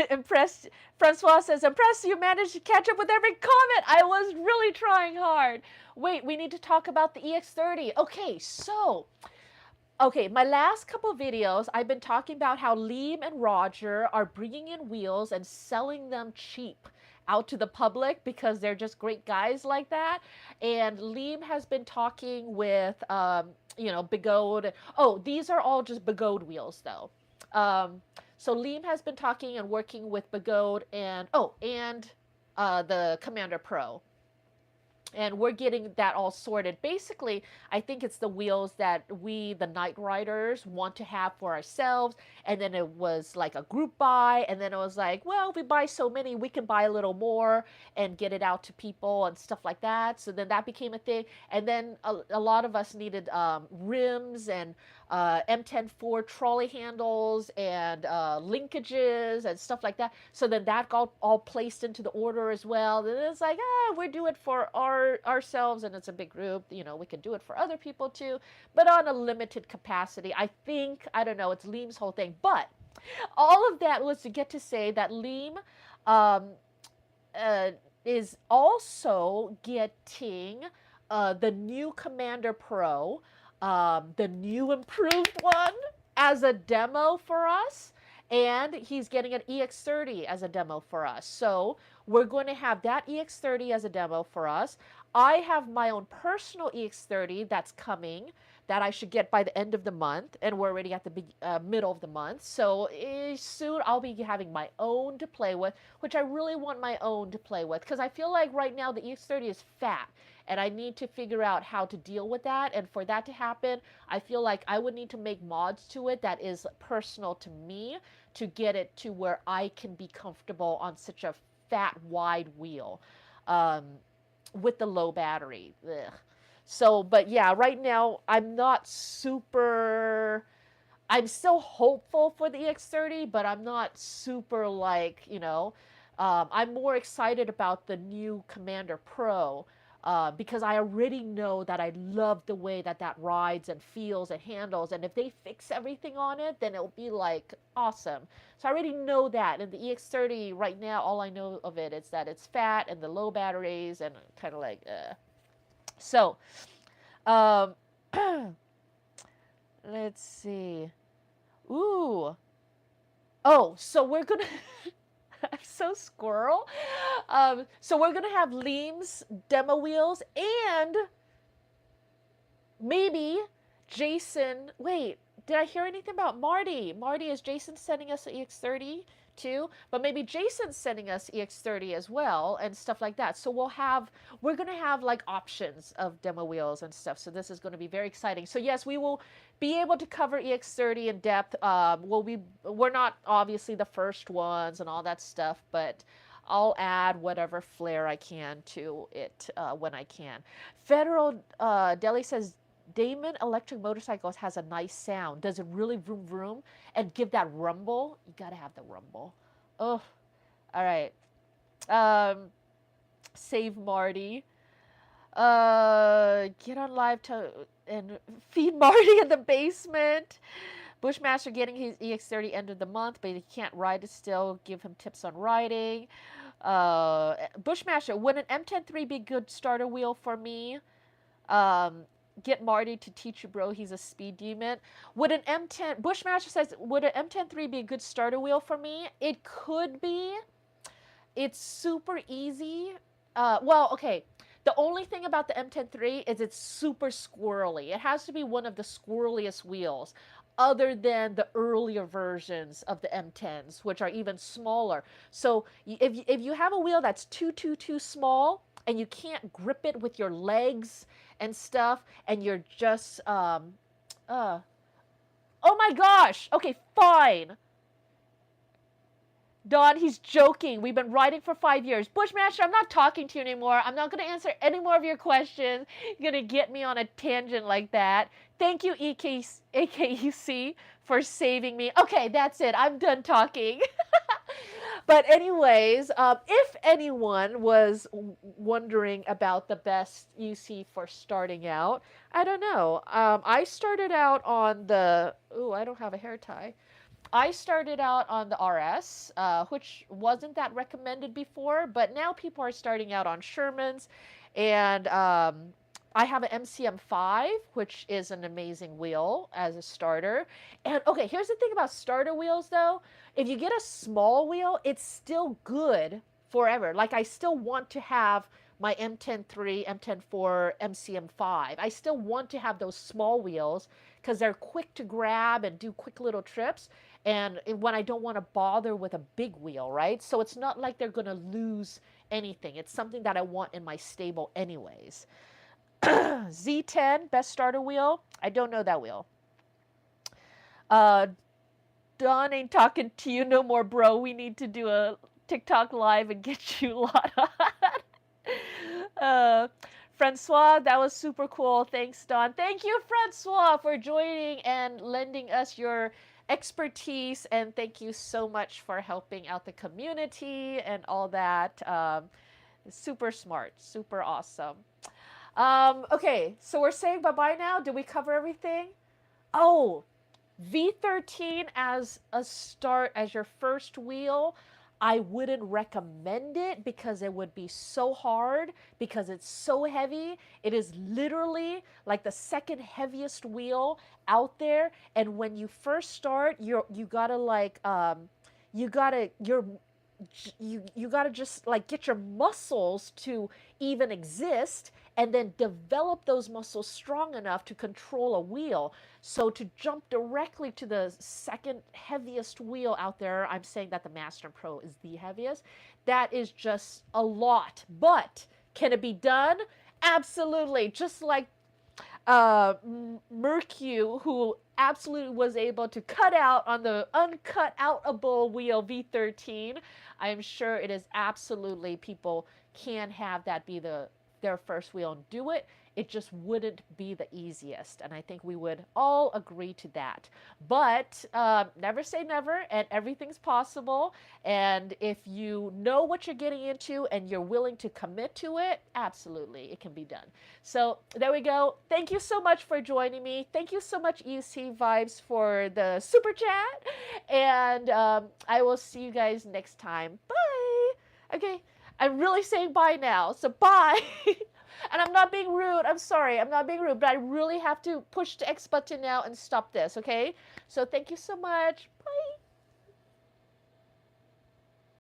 Impressed. Francois says, impressed you managed to catch up with every comment. I was really trying hard. Wait, we need to talk about the EX30. Okay, my last couple videos, I've been talking about how Liam and Roger are bringing in wheels and selling them cheap out to the public because they're just great guys like that. And Liam has been talking with, Bigode. Oh, these are all just Bigode wheels, though. So Liam has been talking and working with Bigode and the Commander Pro. And we're getting that all sorted. Basically, I think it's the wheels that we, the Night Riders, want to have for ourselves. And then it was like a group buy. And then it was like, well, if we buy so many, we can buy a little more and get it out to people and stuff like that. So then that became a thing. And then a lot of us needed rims and M10 trolley handles and linkages and stuff like that. So then that got all placed into the order as well. And it's like, we do it for ourselves, and it's a big group. We can do it for other people too, but on a limited capacity. I don't know. It's Liam's whole thing, but all of that was to get to say that Liam is also getting the new Commander Pro. The new improved one as a demo for us, and he's getting an EX30 as a demo for us. So we're going to have that EX30 as a demo for us. I have my own personal EX30 that's coming that I should get by the end of the month, and we're already at the middle of the month. So soon I'll be having my own to play with, which I really want my own to play with because I feel like right now the EX30 is fat. And I need to figure out how to deal with that. And for that to happen, I feel like I would need to make mods to it that is personal to me to get it to where I can be comfortable on such a fat, wide wheel with the low battery. Ugh. So, but yeah, right now I'm not super... I'm still hopeful for the EX30, but I'm not super I'm more excited about the new Commander Pro. Because I already know that I love the way that rides and feels and handles. And if they fix everything on it, then it'll be like awesome. So I already know that. And the EX30 right now, all I know of it is that it's fat and the low batteries and kind of like, So, let's see. Ooh. Oh, so we're going to... I'm so squirrel. So we're going to have Liam's demo wheels and maybe Jason. Wait, did I hear anything about Marty? Marty, is Jason sending us an EX30 too. But maybe Jason's sending us EX30 as well and stuff like that. So we're going to have like options of demo wheels and stuff. So this is going to be very exciting. So yes, we will be able to cover EX30 in depth. We're not obviously the first ones and all that stuff, but I'll add whatever flair I can to it when I can. Federal Deli says Damon electric motorcycles has a nice sound. Does it really vroom vroom and give that rumble? You gotta have the rumble. Oh, all right. Save Marty. Get on live and feed Marty in the basement. Bushmaster getting his EX30 end of the month, but he can't ride it still. Give him tips on riding. Bushmaster, would an M103 be a good starter wheel for me? Get Marty to teach you, bro. He's a speed demon. Would an M10 Bushmaster says, would an M103 be a good starter wheel for me? It could be. It's super easy. Well, okay. The only thing about the M103 is it's super squirrely. It has to be one of the squirreliest wheels other than the earlier versions of the M10s, which are even smaller. So if you have a wheel that's too small and you can't grip it with your legs and stuff, and you're just, oh my gosh, okay, fine. Don, he's joking. We've been riding for 5 years. Bushmaster, I'm not talking to you anymore. I'm not going to answer any more of your questions. You're going to get me on a tangent like that. Thank you, AKUC, for saving me. Okay, that's it. I'm done talking. But anyways, if anyone was wondering about the best UC for starting out, I don't know. I started out on the... Ooh, I don't have a hair tie. I started out on the RS, which wasn't that recommended before, but now people are starting out on Sherman's, and I have an MCM5, which is an amazing wheel as a starter. And okay, here's the thing about starter wheels though. If you get a small wheel, it's still good forever. Like I still want to have my M103, M104, MCM5. I still want to have those small wheels because they're quick to grab and do quick little trips. And when I don't want to bother with a big wheel, right? So it's not like they're going to lose anything. It's something that I want in my stable anyways. Z10, best starter wheel. I don't know that wheel. Don ain't talking to you no more, bro. We need to do a TikTok live and get you lot on. Francois, that was super cool. Thanks, Don. Thank you, Francois, for joining and lending us your expertise. And thank you so much for helping out the community and all that. Super smart, super awesome. Okay, so we're saying bye-bye now. Did we cover everything? Oh, V13 as a start, as your first wheel, I wouldn't recommend it because it would be so hard because it's so heavy. It is literally like the second heaviest wheel out there. And when you first start, you gotta just like get your muscles to even exist and then develop those muscles strong enough to control a wheel. So to jump directly to the second heaviest wheel out there, I'm saying that the Master Pro is the heaviest. That is just a lot. But can it be done? Absolutely. Just like Mercu, who absolutely was able to cut out on the uncut outable wheel V13. I'm sure it is absolutely, people can have that be their first wheel and do it. It just wouldn't be the easiest, and I think we would all agree to that. But never say never, and everything's possible. And if you know what you're getting into and you're willing to commit to it, absolutely, it can be done. So there we go. Thank you so much for joining me. Thank you so much, EC Vibes, for the super chat. And I will see you guys next time. Bye. Okay, I'm really saying bye now, so bye. And I'm not being rude. I'm sorry. I'm not being rude, but I really have to push the X button now and stop this, okay? So thank you so much. Bye.